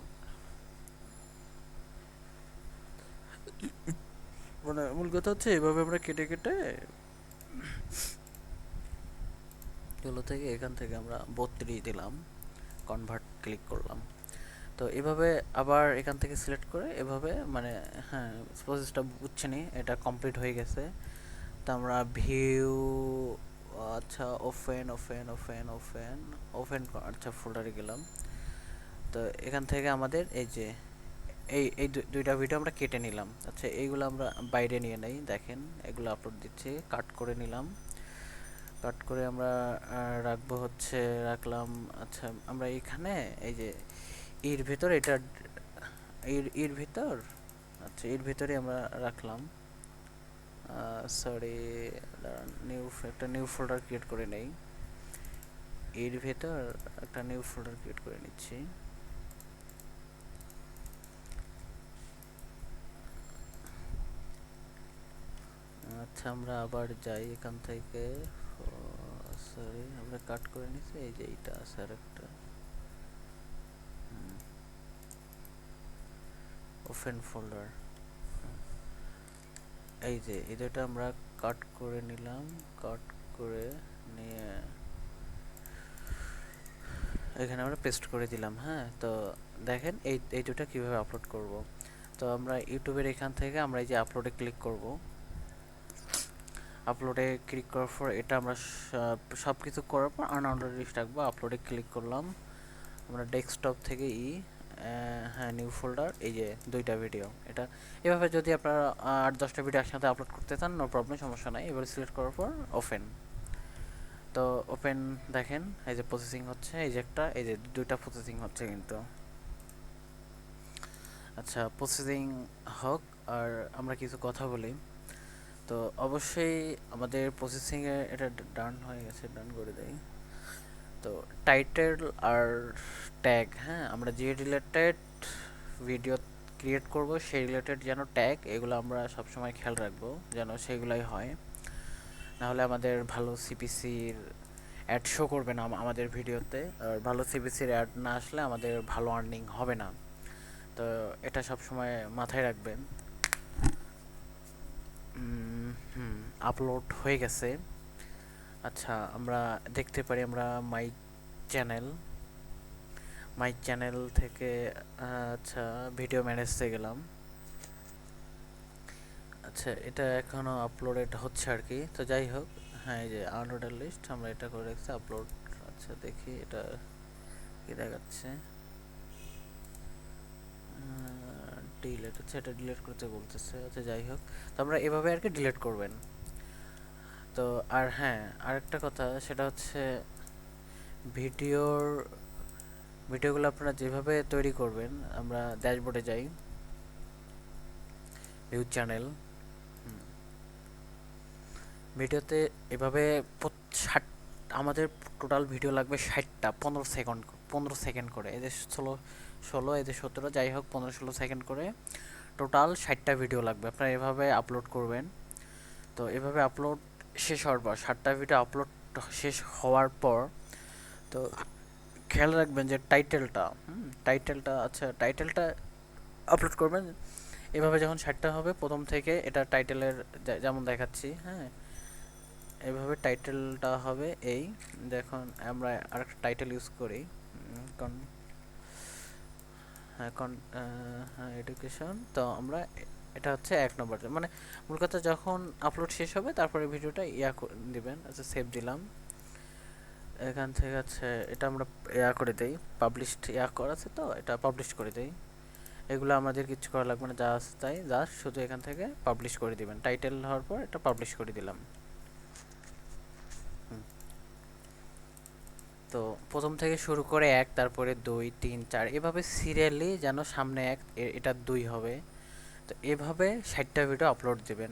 মানে মূল কথা হচ্ছে এভাবে আমরা কেটে কেটে 16 থেকে এখান থেকে আমরা 32 দিলাম, কনভার্ট ক্লিক করলাম। তো এভাবে আবার এখান থেকে সিলেক্ট করে এভাবে মানে হ্যাঁ প্রসেসটা বুঝছেনই, এটা কমপ্লিট হয়ে গেছে। তো আমরা ভিউ আচ্ছা open open open open open আচ্ছা ফোল্ডারে গেলাম। তো এখান থেকে আমাদের এই যে এই দুইটা ভিডিও আমরা কেটে নিলাম। আচ্ছা এইগুলো আমরা বাইরে নিয়ে নেই, দেখেন এগুলো আপলোড দিচ্ছি, কাট করে নিলাম। কাট করে আমরা রাখবো হচ্ছে রাখলাম। আচ্ছা আমরা এখানে এই যে এর ভিতর এটা এর ভিতর আচ্ছা এর ভিতরে আমরা রাখলাম। সরি, একটা নিউ ফোল্ডার ক্রিয়েট করে নেই। এর ভেতর একটা নিউ ফোল্ডার ক্রিয়েট করে নিচ্ছি। আচ্ছা আমরা আবার যাই এখান থেকে। সরি আমরা কাট করে নিচ্ছি, এই যে এইটা আছে আর একটা ওপেন ফোল্ডার। এই যে এই দুটো আমরা কাট করে নিলাম, কাট করে নিয়ে এখানে আমরা পেস্ট করে দিলাম। হ্যাঁ, তো দেখেন এই দুটো কীভাবে আপলোড করব। তো আমরা ইউটিউবের এখান থেকে আমরা এই যে আপলোডে ক্লিক করব। আপলোডে ক্লিক করার পর এটা আমরা সব কিছু করার পর আনঅর্ডার লিস্ট রাখবো। আপলোডে ক্লিক করলাম, আমরা ডেস্কটপ থেকে হ্যাঁ নিউ ফোল্ডার, এই যে দুইটা ভিডিও। এটা এভাবে যদি আপনারা 8-10টা ভিডিও একসাথে আপলোড করতে চান নো প্রবলেম, সমস্যা নাই। এবার সিলেক্ট করার পর ওপেন। তো ওপেন দেখেন এই যে প্রসেসিং হচ্ছে, এই যে একটা এই যে দুইটা প্রসেসিং হচ্ছে কিন্তু। আচ্ছা প্রসেসিং হোক, আর আমরা কিছু কথা বলি। তো অবশ্যই আমাদের প্রসেসিংয়ে এটা ডান হয়ে গেছে, ডান করে দেয়। তো টাইটেল আর ট্যাগ, হ্যাঁ আমরা যে রিলেটেড ভিডিও ক্রিয়েট করব সেই রিলেটেড যেন ট্যাগ এগুলো আমরা সবসময় খেয়াল রাখবো যেন সেগুলাই হয়, নাহলে আমাদের ভালো সিপিসির অ্যাড শো করবে না আমাদের ভিডিওতে। আর ভালো সিপিসির অ্যাড না আসলে আমাদের ভালো আর্নিং হবে না। তো এটা সবসময় মাথায় রাখবেন। আপলোড হয়ে গেছে। আচ্ছা আমরা দেখতে পারি আমরা মাই চ্যানেল থেকে আচ্ছা ভিডিও ম্যানেজে গেলাম। আচ্ছা এটা এখনও আপলোডেড হচ্ছে আর কি। তো যাই হোক, হ্যাঁ এই যে আনঅর্ডার লিস্ট আমরা এটা করে রাখছি আপলোড। আচ্ছা দেখি এটা কি দেখাচ্ছে, ডিলেট হচ্ছে, এটা ডিলিট করতে বলতেছে। আচ্ছা যাই হোক, তো আমরা এভাবে আর কি ডিলিট করবেন। তো আর হ্যাঁ আরেকটা কথা, সেটা হচ্ছে ভিডিওগুলো আপনারা যেভাবে তৈরি করবেন, আমরা ড্যাশবোর্ডে যাই, ভিউ চ্যানেল, ভিডিওতে এভাবে আমাদের টোটাল ভিডিও লাগবে 60টা, 15 সেকেন্ড করে। এদের 16 এদের 17, যাই হোক 15-16 সেকেন্ড করে টোটাল 60টা ভিডিও লাগবে। আপনারা এভাবে আপলোড করবেন। তো এভাবে আপলোড শেষ হওয়ার পর 60টা ভিডিও আপলোড শেষ হওয়ার পর তো খেয়াল রাখবেন যে টাইটেলটা আপলোড করবেন এভাবে। যখন 60টা হবে প্রথম থেকে এটা টাইটেলের যেমন দেখাচ্ছি, হ্যাঁ এভাবে টাইটেলটা হবে এই। দেখুন আমরা আরেকটা টাইটেল ইউজ করি, হ্যাঁ এডুকেশন। তো আমরা এটা হচ্ছে 1 নম্বর, মানে মূল কথা যখন আপলোড শেষ হবে তারপরে ভিডিওটা দিবেন। আচ্ছা, সেভ দিলাম। এখান থেকে আছে এটা আমরা করে দেই, পাবলিশড করা আছে, তো এটা পাবলিশ করে দেই। এগুলো আমাদের কিছু করা লাগবে না, যা আছে তাই জাস্ট শুধু এখান থেকে পাবলিশ করে দিবেন। টাইটেল হওয়ার পর এটা পাবলিশ করে দিলাম। তো প্রথম থেকে শুরু করে 1, তারপরে 2, 3, 4 এভাবে সিরিয়ালি যেন সামনে 1, এটা 2 হবে। তো এভাবে 60টা ভিডিও আপলোড দিবেন।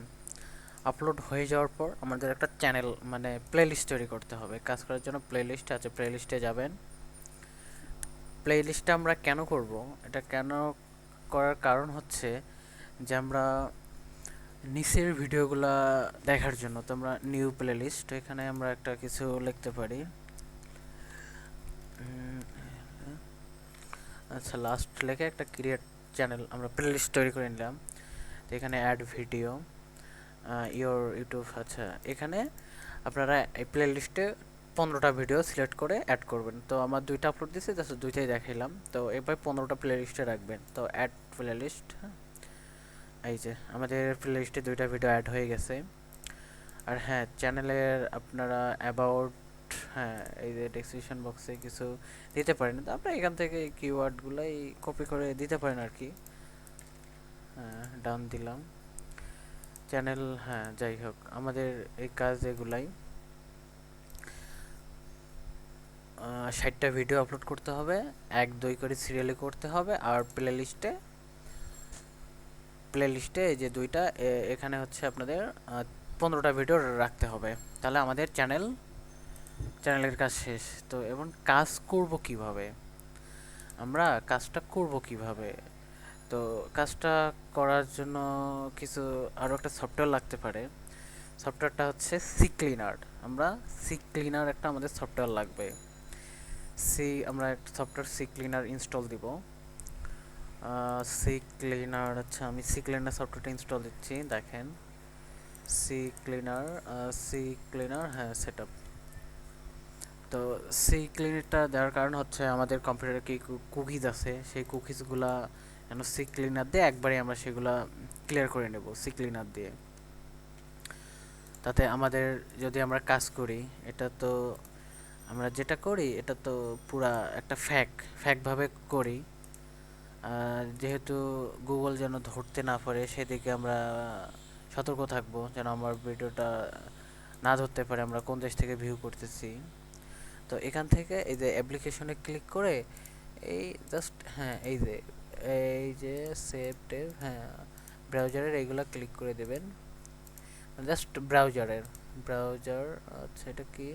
আপলোড হয়ে যাওয়ার পর আমাদের একটা চ্যানেল মানে প্লেলিস্ট তৈরি করতে হবে। কাজ করার জন্য প্লেলিস্ট আছে, প্লেলিস্টে যাবেন। প্লেলিস্টটা আমরা কেন করব, এটা কেন করার কারণ হচ্ছে যে আমরা নিচের ভিডিওগুলা দেখার জন্য। তো আমরা নিউ প্লেলিস্ট, এখানে আমরা একটা কিছু লিখতে পারি। আচ্ছা, লাস্ট লেখে একটা ক্রিয়েট চ্যানেল আমরা প্লেলিস্ট তৈরি করে নিলাম। তো এখানে অ্যাড ভিডিও ইওর ইউটিউব। আচ্ছা, এখানে আপনারা এই প্লেলিস্টে 15টা ভিডিও সিলেক্ট করে অ্যাড করবেন। তো আমার 2টা আপলোড দিয়েছি, জাস্ট 2টাই দেখাইলাম। তো এবার 15টা প্লেলিস্টে রাখবেন। তো অ্যাড প্লেলিস্ট, হ্যাঁ, এই যে আমাদের প্লেলিস্টে 2টা ভিডিও অ্যাড হয়ে গেছে। আর হ্যাঁ, চ্যানেলের আপনারা অ্যাবাউট, হ্যাঁ, এই যে ডেসক্রিপশন বক্সে কিছু দিতে পারেন। তো আপনারা এখান থেকে কিওয়ার্ডগুলাই কপি করে দিতে পারেন আর কি। হ্যাঁ, ডান দিলাম। চ্যানেল, হ্যাঁ, যাই হোক, আমাদের এই কাজ এগুলাই। 60টা ভিডিও আপলোড করতে হবে, 1, 2 করে সিরিয়ালি করতে হবে। আর প্লেলিস্টে এই যে 2টা এখানে হচ্ছে আপনাদের 15টা ভিডিও রাখতে হবে। তাহলে আমাদের চ্যানেলের কাজ শেষ। তো এবং কাজ করব কিভাবে, আমরা কাজটা করব কিভাবে? তো কাজটা করার জন্য কিছু আরও একটা সফটওয়্যার লাগতে পারে। সফটওয়্যারটা হচ্ছে CCleaner। আমরা CCleaner একটা আমাদের সফটওয়্যার লাগবে। আমরা একটা সফটওয়্যার CCleaner ইনস্টল দিব। CCleaner, আচ্ছা, আমি CCleaner সফটওয়্যারটা ইনস্টল দিচ্ছি, দেখেন। CCleaner, হ্যাঁ, সেটআপ। তো CCleanerটা দেওয়ার কারণ হচ্ছে আমাদের কম্পিউটারে কি কুকিজ আছে, সেই কুকিজগুলা যেন CCleaner দিয়ে একবারে আমরা সেগুলা ক্লিয়ার করে নেব CCleaner দিয়ে। তাতে আমাদের যদি আমরা কাজ করি, এটা তো আমরা যেটা করি এটা তো পুরা একটা ফ্যাকভাবে করি। যেহেতু গুগল যেন ধরতে না পারে সেদিকে আমরা সতর্ক থাকবো, যেন আমার ভিডিওটা না ধরতে পারে আমরা কোন দেশ থেকে ভিউ করতেছি। তো এখান থেকে এই যে অ্যাপ্লিকেশনে ক্লিক করে এই জাস্ট, হ্যাঁ, এই যে সেভ টেভ, হ্যাঁ, ব্রাউজারের এইগুলা ক্লিক করে দেবেন। জাস্ট ব্রাউজার, আচ্ছা, এটা কি,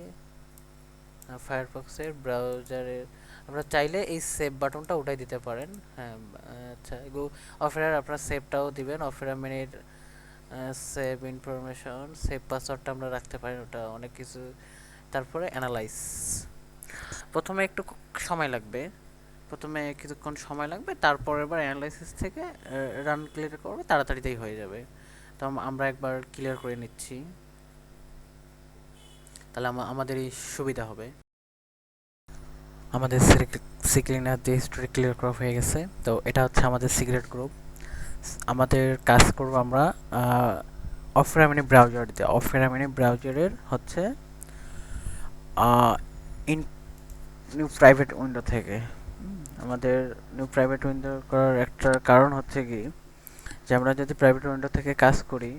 ফায়ারফক্সের ব্রাউজারের আপনারা চাইলে এই সেভ বাটনটা উঠাই দিতে পারেন। হ্যাঁ, আচ্ছা, অফেরার আপনারা সেভটাও দিবেন। Opera minute save information, save পাসওয়ার্ডটা আমরা রাখতে পারেন, ওটা অনেক কিছু। তারপরে অ্যানালাইজ, প্রথমে একটু সময় লাগবে, প্রথমে কিছুক্ষণ সময় লাগবে, তারপর এবার অ্যানালাইসিস থেকে রান ক্লিয়ার করবে, তাড়াতাড়িতেই হয়ে যাবে। তো আমরা একবার ক্লিয়ার করে নিচ্ছি, তাহলে আমাদেরই সুবিধা হবে। আমাদের সিক্লিনার দিয়ে হিস্টোরি ক্লিয়ার করা হয়ে গেছে। তো এটা হচ্ছে আমাদের সিক্রেট গ্রুপ। আমাদের কাজ করব আমরা অফরামিনি ব্রাউজার দিয়ে। অফরামিনি ব্রাউজারের হচ্ছে ইন নিউ প্রাইভেট উইন্ডো থেকে। আমাদের নিউ প্রাইভেট উইন্ডো করার একটা কারণ হচ্ছে কি, যে আমরা যদি প্রাইভেট উইন্ডো থেকে কাজ করি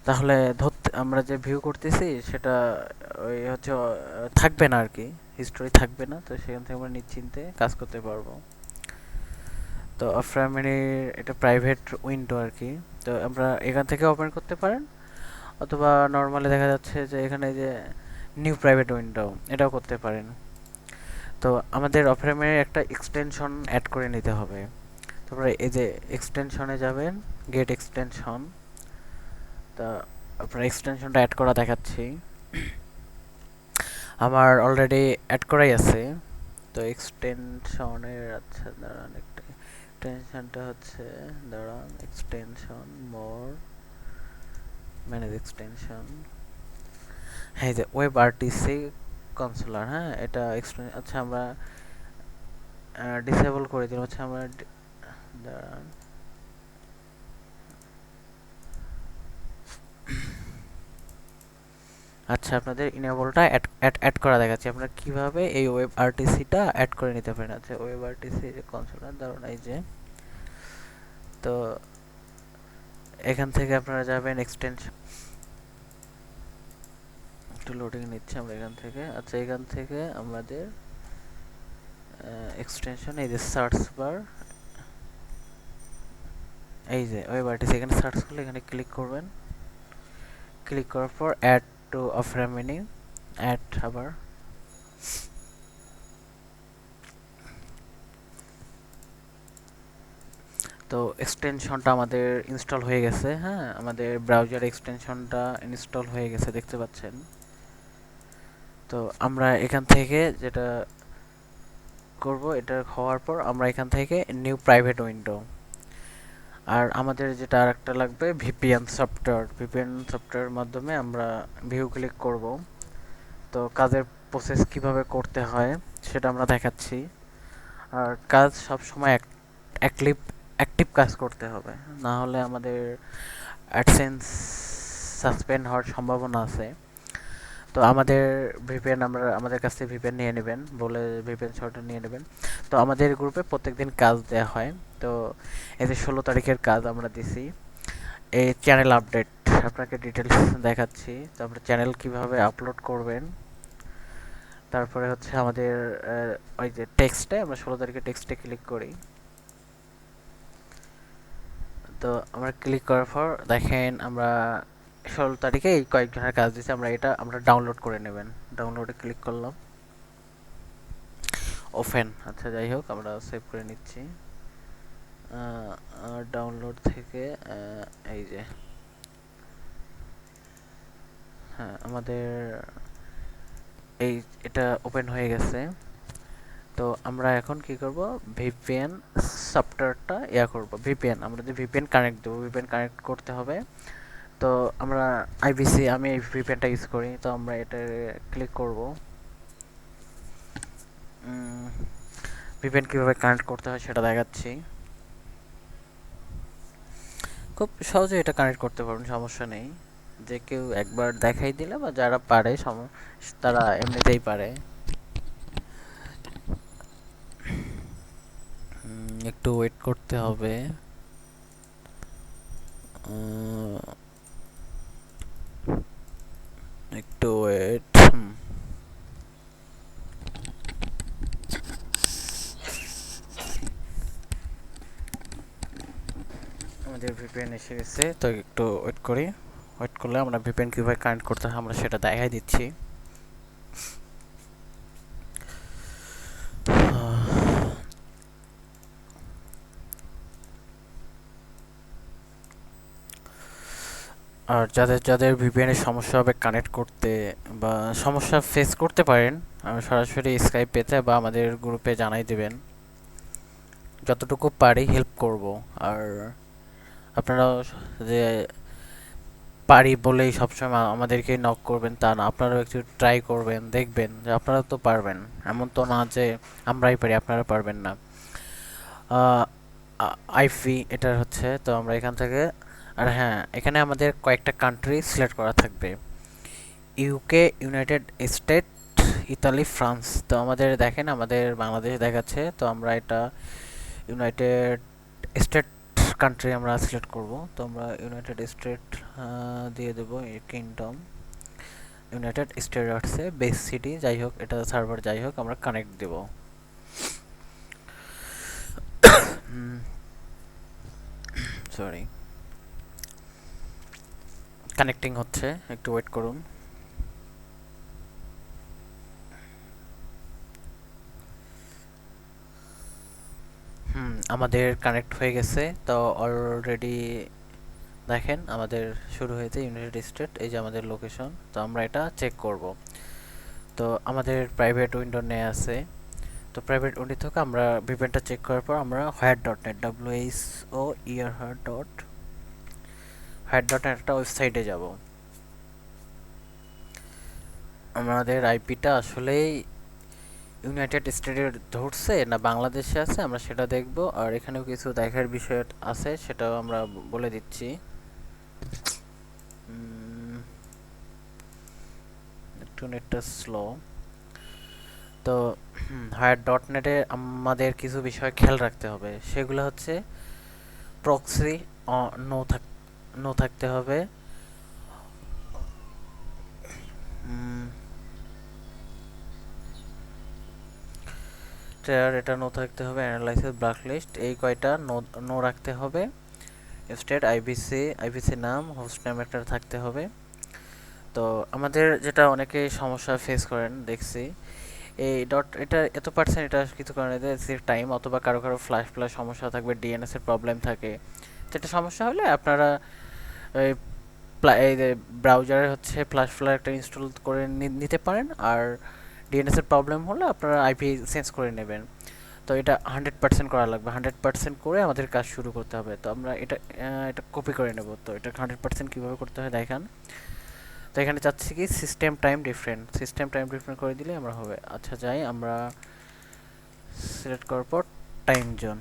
তাহলে আমরা যে ভিউ করতেছি সেটা ওই হচ্ছে থাকবে না আর কি, হিস্টোরি থাকবে না। তো সেখান থেকে আমরা নিশ্চিন্তে কাজ করতে পারবো। তো অফরামিনির এটা প্রাইভেট উইন্ডো আর কি। তো আমরা এখান থেকে ওপেন করতে পারেন, অথবা নর্মালি দেখা যাচ্ছে যে এখানে যে নিউ প্রাইভেট উইন্ডো, এটাও করতে পারেন। তো আমাদের অফরামিনির একটা এক্সটেনশন অ্যাড করে নিতে হবে। তারপরে এই যে এক্সটেনশনে যাবেন, গেট এক্সটেনশন। তা আপনার এক্সটেনশনটা অ্যাড করা দেখাচ্ছি, আমার অলরেডি অ্যাড করাই আছে। তো এক্সটেনশনের, আচ্ছা দাঁড়ান, একটা এক্সটেনশনটা হচ্ছে, দাঁড়ান, এক্সটেনশন মোর, ম্যানেজ এক্সটেনশন, হ্যাঁ, যে ওয়েব আরটিসি কনসোলার, হ্যাঁ, এটা আচ্ছা আমরা ডিসেবল করে দিলাম। আচ্ছা আমরা দাঁড়ান, আচ্ছা, আপনাদের ইনেবলটা অ্যাড করা দেখাচ্ছে। আপনারা কিভাবে এই ওয়েব আরটিসিটা অ্যাড করে নিতে পারেন। আচ্ছা, ওয়েব আরটিসি যে কনসোলের ধরুন এই যে, তো এখান থেকে আপনারা যাবেন এক্সটেনশন, একটু লোডিং নিচ্ছে আমরা এখান থেকে। আচ্ছা, এখান থেকে আমাদের এক্সটেনশন এই যে সার্চ বার, এই যে ওয়েব আরটিসি, এখানে সার্চ করলে এখানে ক্লিক করবেন। ক্লিক করার পর add to of menu, add আবার, তো এক্সটেনশনটা আমাদের ইনস্টল হয়ে গেছে। হ্যাঁ, আমাদের ব্রাউজার এক্সটেনশনটা ইনস্টল হয়ে গেছে, দেখতে পাচ্ছেন। তো আমরা এখান থেকে যেটা করব, এটা হওয়ার পর আমরা এখান থেকে নিউ প্রাইভেট উইন্ডো, আর আমাদের যেটা আরেকটা লাগবে ভিপিএন সফটওয়্যার। ভিপিএন সফটওয়্যারের মাধ্যমে আমরা ভিউ ক্লিক করব। তো কাজের প্রসেস কিভাবে করতে হয় সেটা আমরা দেখাচ্ছি। আর কাজ সব সময় অ্যাক্টিভ কাজ করতে হবে, না হলে আমাদের অ্যাডসেন্স সাসপেন্ড হওয়ার সম্ভাবনা আছে। তো আমাদের ভিপিএন, আমাদের কাছ থেকে ভিপিএন নিয়ে নেবেন, বলে ভিপিএন শর্টটা নিয়ে নেবেন। তো আমাদের গ্রুপে প্রত্যেকদিন কাজ দেওয়া হয়। তো এই যে 16 তারিখের কাজ আমরা দিছি, এই চ্যানেল আপডেট আপনাকে ডিটেলস দেখাচ্ছি। তারপরে চ্যানেল কিভাবে আপলোড করবেন, তারপরে হচ্ছে আমাদের ওই যে টেক্সটে, আমরা 16 তারিখে টেক্সটে ক্লিক করি। তো আমরা ক্লিক করার পর দেখেন আমরা 16 তারিখে এই কয়েকজনের কাজ দিচ্ছি, আমরা ডাউনলোড করে নেবেন। ডাউনলোডে ক্লিক করলাম, ওপেন। আচ্ছা, যাই হোক, আমরা সেভ করে নিচ্ছি। ডাউনলোড থেকে এই যে, হ্যাঁ, আমাদের এই এটা ওপেন হয়ে গেছে। তো আমরা এখন কি করব, ভিপিএন সফটওয়্যারটা করব। আমরা যে ভিপিএন কানেক্ট দেবো, ভিপিএন কানেক্ট করতে হবে। তো আমরা আমি এই ভিপিএনটা ইউজ করি, তো আমরা এটা ক্লিক করব। ভিপিএন কীভাবে কানেক্ট করতে হয় সেটা দেখাচ্ছি। খুব সহজে এটা কানেক্ট করতে পারবেন, সমস্যা নেই। যে কেউ একবার দেখাই দিলে বা যারা পারে তারা এমনিতেই পারে। একটু ওয়েট করতে হবে। একটু ওয়েট। আমাদের ভিপিএন এসে গেছে, তো একটু ওয়েট করি। ওয়েট করলে আমরা ভিপিএন কীভাবে কানেক্ট করতে হয় আমরা সেটা দেখাই দিচ্ছি। আর যাদের যাদের ভিপিএন এর সমস্যা হবে কানেক্ট করতে বা সমস্যা ফেস করতে পারেন, সরাসরি স্কাইপেতে বা আমাদের গ্রুপে জানাই দেবেন, যতটুকু পারি হেল্প করব। আর আপনারা যে পারি বলেই সবসময় আমাদেরকে নক করবেন তা না, আপনারাও একটু ট্রাই করবেন, দেখবেন যে আপনারা তো পারবেন। এমন তো না যে আমরাই পারি আপনারা পারবেন না। আইপি এটা হচ্ছে, তো আমরা এখান থেকে, আর হ্যাঁ, এখানে আমাদের কয়েকটা কান্ট্রি সিলেক্ট করা থাকবে, UK, United state, Italy, France. তো আমাদের দেখেন আমাদের বাংলাদেশ দেখাচ্ছে, তো আমরা এটা ইউনাইটেড স্টেট কান্ট্রি আমরা সিলেক্ট করব। তো আমরা ইউনাইটেড স্টেট দিয়ে দেবো, কিংডম। ইউনাইটেড স্টেট আসছে, বেস সিটি, যাই হোক এটা সার্ভার, যাই হোক আমরা কানেক্ট দেব। সরি, কানেক্টিং হচ্ছে, একটু ওয়েট করুন। আমাদের কানেক্ট হয়ে গেছে। তো অলরেডি দেখেন আমাদের শুরু হয়েছে ইউনাইটেড স্টেট, এই যে আমাদের লোকেশন। তো আমরা এটা চেক করব। তো আমাদের প্রাইভেট উইন্ডো নিয়ে আছে। তো প্রাইভেট উইন্ডো থেকে আমরা ভিপিএনটা চেক করার পর আমরা হোয়াট.নেট, হোয়াট.নেট একটা ওয়েবসাইটে যাব। আমাদের আইপিটা আসলেই ইউনাইটেড স্টেটে ধরছে না বাংলাদেশে আছে আমরা সেটা দেখব। আর এখানেও কিছু দেখার বিষয় আছে, সেটাও আমরা বলে দিচ্ছি। একটু নেটটা স্লো। তো হায়ার ডট নেটে আমাদের কিছু বিষয় খেয়াল রাখতে হবে, সেগুলো হচ্ছে প্রক্সি নো নো থাকতে হবে, এটা নো থাকতে হবে, অ্যানালাইসিস ব্ল্যাকলিস্ট এই কয়টা নো নো রাখতে হবে। স্টেট আইবিসি নাম হোস্ট নেম একটা থাকতে হবে। তো আমাদের যেটা অনেকে সমস্যা ফেস করেন দেখছি, এই ডট এটা এত পার্সেন্ট এটা কিছু কারণে টাইম অথবা কারো কারো ফ্ল্যাশ সমস্যা থাকবে, ডিএনএস এর প্রবলেম থাকে। যেটা সমস্যা হলে আপনারা এই এই যে ব্রাউজারে হচ্ছে ফ্ল্যাশ একটা ইনস্টল করে নিতে পারেন, আর ডিএনএস এর প্রবলেম হলে আপনারা আইপি চেঞ্জ করে নেবেন। তো এটা 100% করা লাগবে, 100% করে আমাদের কাজ শুরু করতে হবে। তো আমরা এটা কপি করে নেব। তো এটা 100% কীভাবে করতে হয় দেখান। তো এখানে চাচ্ছি কি সিস্টেম টাইম ডিফারেন্ট করে দিলে আমরা হবে। আচ্ছা যাই, আমরা সিলেক্ট করার পর time zone,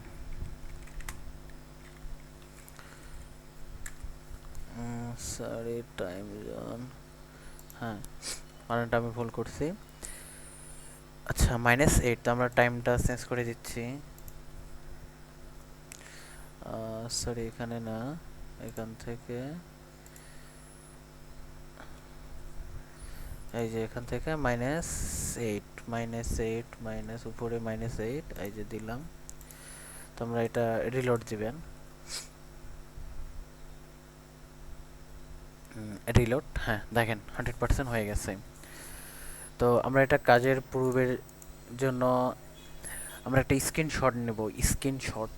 sorry time zone, হ্যাঁ কারণটা আমি ভুল করছি। আচ্ছা -8, তো আমরা টাইমটা চেঞ্জ করে দিচ্ছি। সরি এখানে না, এখান থেকে এই যে এখান থেকে -8 মাইনাস উপরে -8 এই যে দিলাম। তো আমরা এটা রিলোড দিবেন, রিলোড, হ্যাঁ দেখেন 100% হয়ে গেছে। তো আমরা এটা কাজের পূর্বের জন্য আমরা একটা স্ক্রিনশট নেব, স্ক্রিনশট।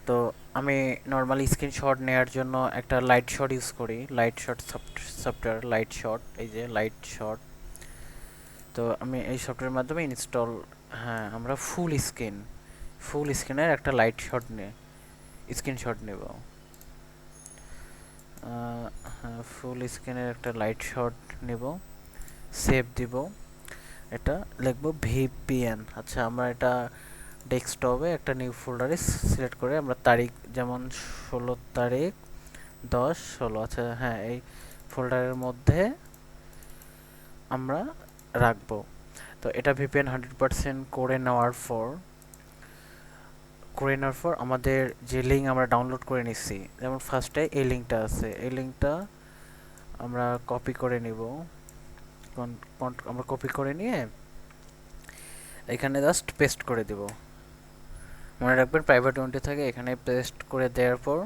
তো আমি নর্মালি স্ক্রিনশট নেওয়ার জন্য একটা লাইট শট ইউজ করি, light shot software, light shot, এই যে লাইট শট। তো আমি এই সফটওয়্যারের মাধ্যমে ইনস্টল, হ্যাঁ আমরা ফুল স্ক্রিনের একটা লাইট শট স্ক্রিনশট নেব। হ্যাঁ ফুল স্ক্রিনের একটা লাইট শট নেব, সেভ দিব, এটা লিখবো ভিপিএন। আচ্ছা আমরা এটা ডেস্কটপে একটা নিউ ফোল্ডারে সিলেক্ট করে আমরা তারিখ যেমন 16 তারিখ 10/16, আচ্ছা হ্যাঁ এই ফোল্ডারের মধ্যে আমরা রাখবো। তো এটা ভিপিএন 100% করে নেওয়ার পর আমাদের যে লিঙ্ক আমরা ডাউনলোড করে নিচ্ছি, যেমন ফার্স্টে এই লিঙ্কটা আছে, এই লিঙ্কটা আমরা কপি করে নিব। আমরা কপি করে নিয়ে এখানে জাস্ট পেস্ট করে দিব। মনে রাখবেন প্রাইভেট উইন্ডো থাকে, এখানে পেস্ট করে দেওয়ার পর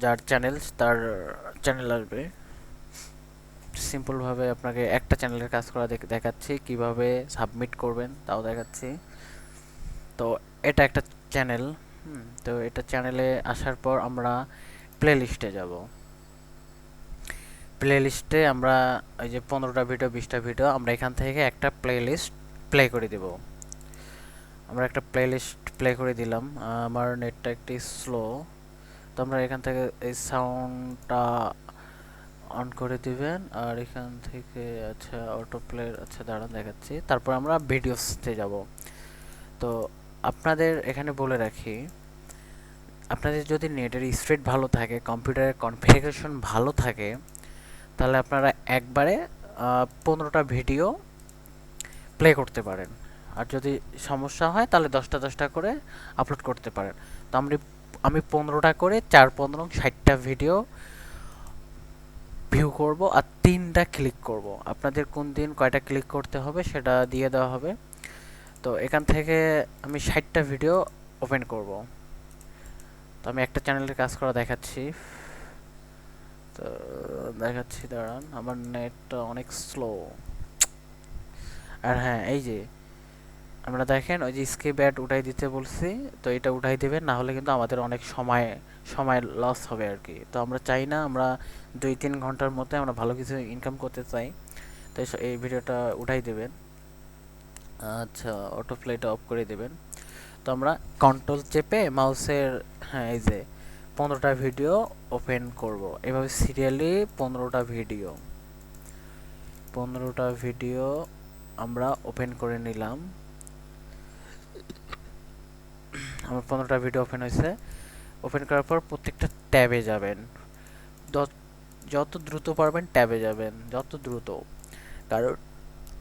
যার তার চ্যানেল আসবে। সিম্পলভাবে আপনাকে একটা চ্যানেলের কাজ করা দেখাচ্ছি, কিভাবে সাবমিট করবেন তাও দেখাচ্ছি। তো এটা একটা চ্যানেল, তো এটা চ্যানেলে আসার পর আমরা প্লে লিস্টে যাব। প্লে লিস্টে আমরা ওই যে 15টা ভিডিও 20টা ভিডিও আমরা এখান থেকে একটা প্লে লিস্ট প্লে করে দেব। আমরা একটা প্লে লিস্ট প্লে করে দিলাম। আমার নেটটা একটু স্লো, তো আমরা এখান থেকে এই সাউন্ডটা অন করে দিবেন, আর এখান থেকে আচ্ছা অটো প্লে, আচ্ছা দাঁড়ান দেখাচ্ছি। তারপর আমরা ভিডিওসতে যাব। তো আপনাদের এখানে বলে রাখি, আপনাদের যদি নেটের স্পিড ভালো থাকে, কম্পিউটারের কনফিগারেশন ভালো থাকে, তাহলে আপনারা একবারে 15টা ভিডিও প্লে করতে পারেন। আর যদি সমস্যা হয় তাহলে 10টা করে আপলোড করতে পারেন। তো আমি 15টা করে 4-15-60টা ভিডিও ভিউ করব আর 3টা ক্লিক করব। আপনাদের কোন দিন কয়টা ক্লিক করতে হবে সেটা দিয়ে দেওয়া হবে। তো এখান থেকে আমি 60টা ভিডিও ওপেন করব। তো আমি একটা চ্যানেলের কাজ করা দেখাচ্ছি। তো দেখাচ্ছি দাঁড়ান, আমার নেটটা অনেক স্লো। আর হ্যাঁ এই যে আমরা দেখেন ওই যে স্কিপ অ্যাড উঠাই দিতে বলছি, তো এটা উঠাই দেবেন, না হলে কিন্তু আমাদের অনেক সময় লস হবে আর কি। তো আমরা চাই না, আমরা 2-3 ঘন্টার মধ্যে আমরা ভালো কিছু ইনকাম করতে চাই। তো এই ভিডিওটা উঠাই দেবেন। আচ্ছা অটো প্লেটা অফ করে দেবেন। তো আমরা কন্ট্রোল চেপে মাউসের, হ্যাঁ এই যে 15টা ভিডিও ওপেন করব। এভাবে সিরিয়ালি 15টা ভিডিও আমরা ওপেন করে নিলাম। আমার 15টা ভিডিও ওপেন হয়েছে। ওপেন করার পর প্রত্যেকটা ট্যাবে যাবেন, যত দ্রুত পারবেন ট্যাবে যাবেন, যত দ্রুত। কারণ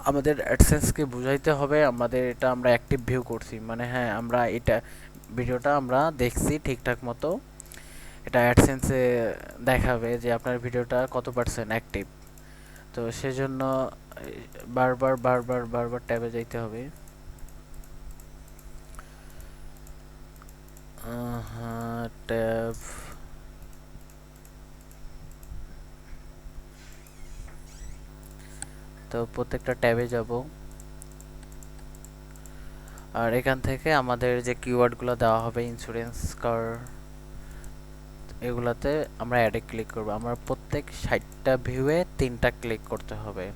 আমাদের অ্যাডসেন্সকে বুঝাইতে হবে আমাদের এটা আমরা অ্যাক্টিভ ভিউ করছি, মানে হ্যাঁ আমরা এটা ভিডিওটা আমরা দেখছি ঠিকঠাক মতো। এটা অ্যাডসেন্সে দেখাবে যে আপনার ভিডিওটা কত পার্সেন্ট অ্যাক্টিভ। তো সেজন্য বারবার বারবার বারবার ট্যাবে যাইতে হবে। হ্যাঁ, ট্যাব। তো প্রত্যেকটা ট্যাবে যাব, আর এখান থেকে আমাদের যে কিওয়ার্ডগুলো দেওয়া হবে ইন্স্যুরেন্স কার, এগুলাতে আমরা অ্যাডে ক্লিক করব। আমরা প্রত্যেক 60টা ভিউয়ে 3টা ক্লিক করতে হবে।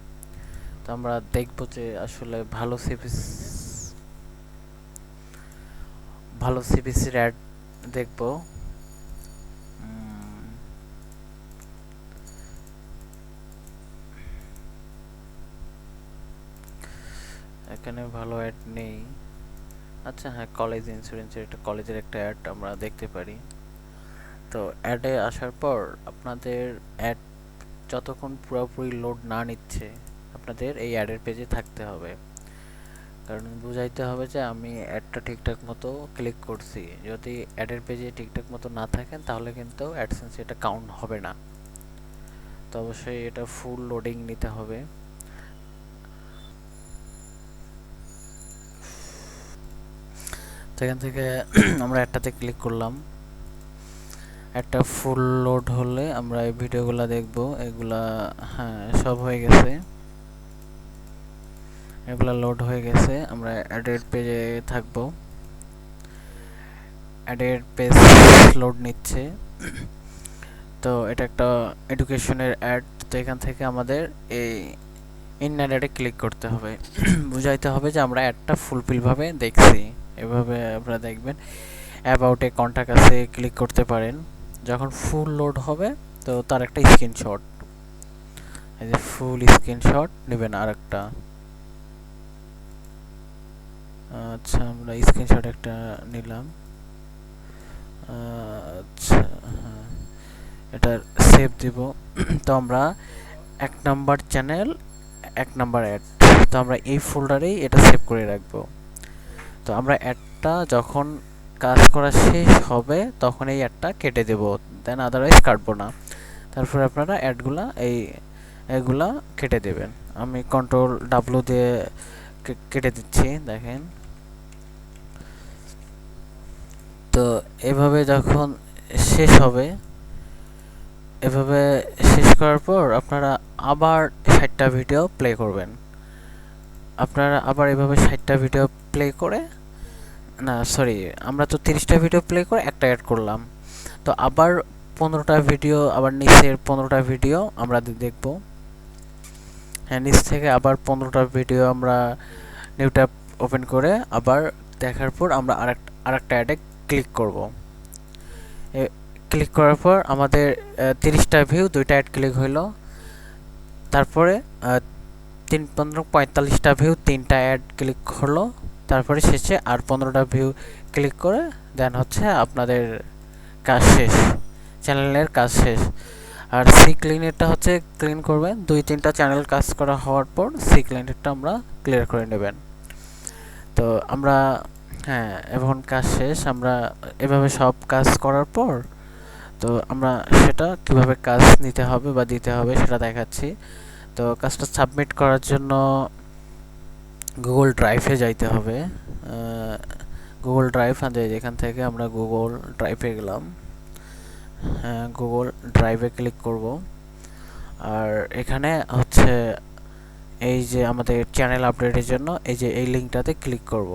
তো আমরা দেখব যে আসলে ভালো সিপিসির অ্যাড দেখব। এখানে ভালো অ্যাড নেই। আচ্ছা হ্যাঁ, কলেজ ইন্স্যুরেন্সের একটা কলেজের একটা অ্যাড আমরা দেখতে পারি। তো অ্যাডে আসার পর আপনাদের অ্যাড যতক্ষণ পুরোপুরি লোড না নিচ্ছে আপনাদের এই অ্যাডের পেজে থাকতে হবে। কারণ বুঝাইতে হবে যে আমি অ্যাডটা ঠিকঠাক মতো ক্লিক করছি। যদি অ্যাডের পেজে ঠিকঠাক মতো না থাকেন তাহলে কিন্তু অ্যাডসেন্স এটা কাউন্ট হবে না। তো অবশ্যই এটা ফুল লোডিং নিতে হবে। সেখান থেকে আমরা অ্যাডটাতে ক্লিক করলাম। একটা ফুল লোড হলে আমরা এই ভিডিওগুলো দেখব। এগুলা হ্যাঁ সব হয়ে গেছে, এগুলা লোড হয়ে গেছে। আমরা অ্যাডেড পেজে থাকব। অ্যাডেড পেজ লোড নিচ্ছে। তো এটা একটা এডুকেশনের অ্যাড। তো এখান থেকে আমাদের এই ইনার অ্যাডে ক্লিক করতে হবে। বুঝাইতে হবে যে আমরা অ্যাডটা ফুলফিলভাবে দেখছি। এভাবে আপনারা দেখবেন। অ্যাবাউটে কন্টাক্ট আছে ক্লিক করতে পারেন। যখন ফুল লোড হবে তো তার একটা স্ক্রিনশট, এই যে ফুল স্ক্রিনশট নেবেন আর একটা। আচ্ছা আমরা স্ক্রিনশট একটা নিলাম। আচ্ছা হ্যাঁ, এটা সেভ দিব। তো আমরা 1 নাম্বার চ্যানেল 1 নাম্বার অ্যাড, তো আমরা এই ফোল্ডারেই এটা সেভ করে রাখবো। তো আমরা অ্যাডটা যখন কাজ করা শেষ হবে তখন এই অ্যাডটা কেটে দেব, দেন আদারওয়াইজ কাটবো না। তারপরে আপনারা অ্যাডগুলা এগুলা কেটে দেবেন। আমি কন্ট্রোল ডাব্লিউ দিয়ে কেটে দিচ্ছি, দেখেন। তো এভাবে যখন শেষ হবে, এভাবে শেষ করার পর আপনারা আবার 60টা ভিডিও প্লে করবেন। আপনারা আবার এভাবে 60টা ভিডিও প্লে করে, না সরি, আমরা তো 30টা ভিডিও প্লে করে একটা অ্যাড করলাম। তো আবার 15টা ভিডিও, আবার নিচের 15টা ভিডিও আমরা দেখব। হ্যাঁ, নিচ থেকে আবার 15টা ভিডিও আমরা নিউ ট্যাব ওপেন করে আবার দেখার পর আমরা আরেকটা অ্যাডে ক্লিক করব। ক্লিক করার পর আমাদের 30টা ভিউ 2টা অ্যাড ক্লিক হইলো। তারপরে 45টা ভিউ 3টা অ্যাড ক্লিক হলো। তারপরে শেষে আর 15টা ভিউ ক্লিক করে দেন হচ্ছে আপনাদের কাজ শেষ, চ্যানেলের কাজ শেষ। আর সি ক্লিনেরটা হচ্ছে ক্লিন করবেন 2-3টা চ্যানেল কাজ করা হওয়ার পর সি ক্লিনেরটা আমরা ক্লিয়ার করে নেবেন। তো আমরা হ্যাঁ এখন কাজ শেষ। আমরা এভাবে সব কাজ করার পর তো আমরা সেটা কিভাবে কাজ নিতে হবে বা দিতে হবে সেটা দেখাচ্ছি। তো কাজটা সাবমিট করার জন্য গুগল ড্রাইভে যাইতে হবে। গুগল ড্রাইভ এখান থেকে আমরা গুগল ড্রাইভে গেলাম। গুগল ড্রাইভে ক্লিক করব। আর এখানে হচ্ছে এই যে আমাদের চ্যানেল আপডেটের জন্য এই যে এই লিঙ্কটাতে ক্লিক করব।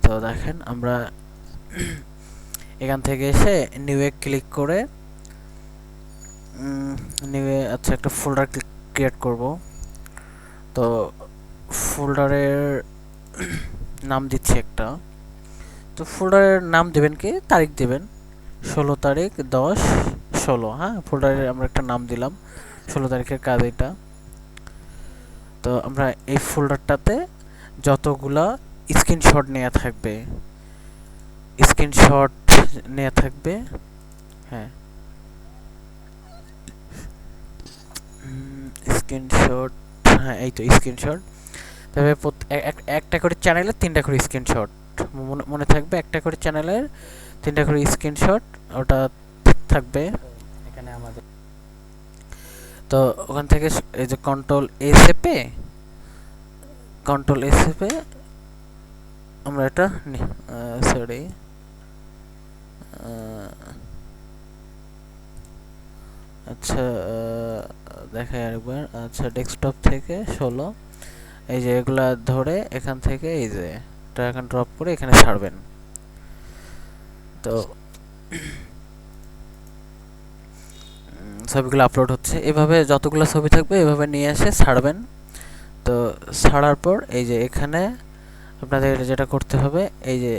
তো দেখেন আমরা এখান থেকে এসে নিউয়ে ক্লিক করে নিউয়ে আচ্ছা একটা ফোল্ডার ক্রিয়েট করব। তো ফোল্ডারের নাম দিচ্ছি একটা। তো ফোল্ডারের নাম দেবেন কি, তারিখ দেবেন 16 তারিখ 10/16। হ্যাঁ, ফোল্ডারের আমরা একটা নাম দিলাম, 16 তারিখের কাজ এটা। তো আমরা এই ফোল্ডারটাতে যতগুলা স্ক্রিনশট নেওয়া থাকবে, স্ক্রিনশট নেওয়া থাকবে, হ্যাঁ হ্যাঁ এই তো স্ক্রিনশট। তবে একটা করে চ্যানেলের 3টা করে স্ক্রিনশট মনে থাকবে, একটা করে চ্যানেলের 3টা করে স্ক্রিনশট ওটা থাকবে এখানে আমাদের। তো ওখান থেকে এই যে কন্ট্রোল এসে আমরা এটা সরি আচ্ছা দেখাই আরেকবার। আচ্ছা ডেস্কটপ থেকে 16 এই যে এগুলা ধরে এখান থেকে এই যে ড্র্যাগ এন্ড ড্রপ করে এখানে ছাড়বেন। তো ছবিগুলো আপলোড হচ্ছে, এভাবে যতগুলো ছবি থাকবে এভাবে নিয়ে এসে ছাড়বেন। তো ছাড়ার পর এই যে এখানে আপনাদের যেটা করতে হবে এই যে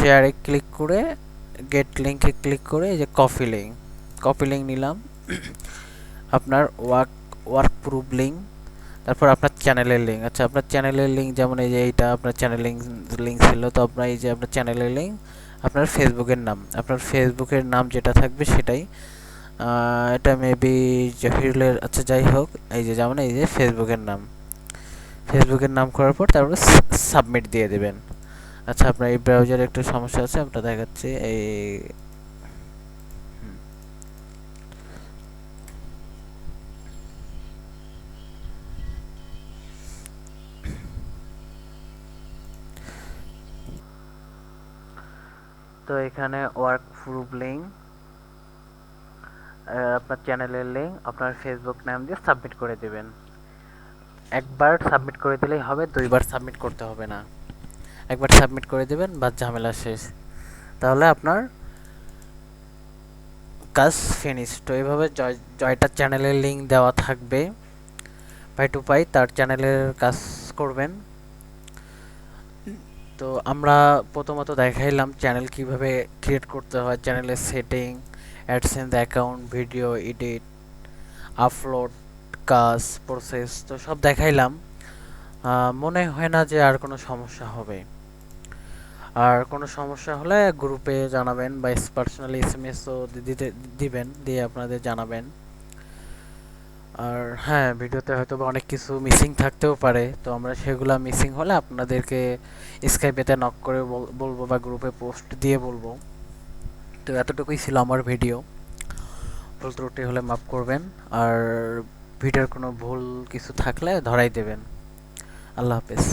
শেয়ারে ক্লিক করে গেট লিঙ্কে ক্লিক করে এই যে কপি লিঙ্ক নিলাম, আপনার ওয়ার্ক প্রুফ লিঙ্ক, তারপর আপনার চ্যানেলের লিঙ্ক। আচ্ছা আপনার চ্যানেলের লিঙ্ক যেমন এই যে এইটা আপনার চ্যানেল লিঙ্ক ছিল, তো আপনার এই যে আপনার চ্যানেলের লিঙ্ক, আপনার ফেসবুকের নাম যেটা থাকবে সেটাই। এটা মেবি জহিরুলের, আচ্ছা যাই হোক এই যে যেমন এই যে ফেসবুকের নাম করার পর তারপর সাবমিট দিয়ে দেবেন। আচ্ছা আপনার এই ব্রাউজারে একটু সমস্যা আছে, আপনার দেখাচ্ছি এই তো এখানে ওয়ার্ক প্রুফ লিঙ্ক, আপনার চ্যানেলের লিঙ্ক, আপনার ফেসবুক নাম দিয়ে সাবমিট করে দেবেন। একবার সাবমিট করে দিলেই হবে, দুইবার সাবমিট করতে হবে না। একবার সাবমিট করে দেবেন, বাস ঝামেলা শেষ। তাহলে আপনার কাজ ফিনিশ। তো এইভাবে জয়টার চ্যানেলের লিঙ্ক দেওয়া থাকবে, পাই টু পাই তার চ্যানেলের কাজ করবেন। তো আমরা প্রথমত দেখাইলাম চ্যানেল কিভাবে ক্রিয়েট করতে হয়, চ্যানেলের setting, AdSense account, video edit, upload, কাজ, প্রসেস, তো সব দেখাইলাম। মনে হয় না যে আর কোনো সমস্যা হবে। আর কোনো সমস্যা হলে গ্রুপে জানাবেন বা পার্সোনালি এসএমএসও দিবেন, দিয়ে আপনাদের জানাবেন। আর হ্যাঁ ভিডিওতে হয়তো বা অনেক কিছু মিসিং থাকতেও পারে, তো আমরা সেগুলা মিসিং হলে আপনাদেরকে স্কাইপেতে নক করে বলবো বা গ্রুপে পোস্ট দিয়ে বলবো। তো এতটুকুই ছিল আমার ভিডিও, ভুল ত্রুটি হলে মাফ করবেন। আর ভিডিওর কোনো ভুল কিছু থাকলে ধরাই দেবেন। আল্লাহ হাফেজ।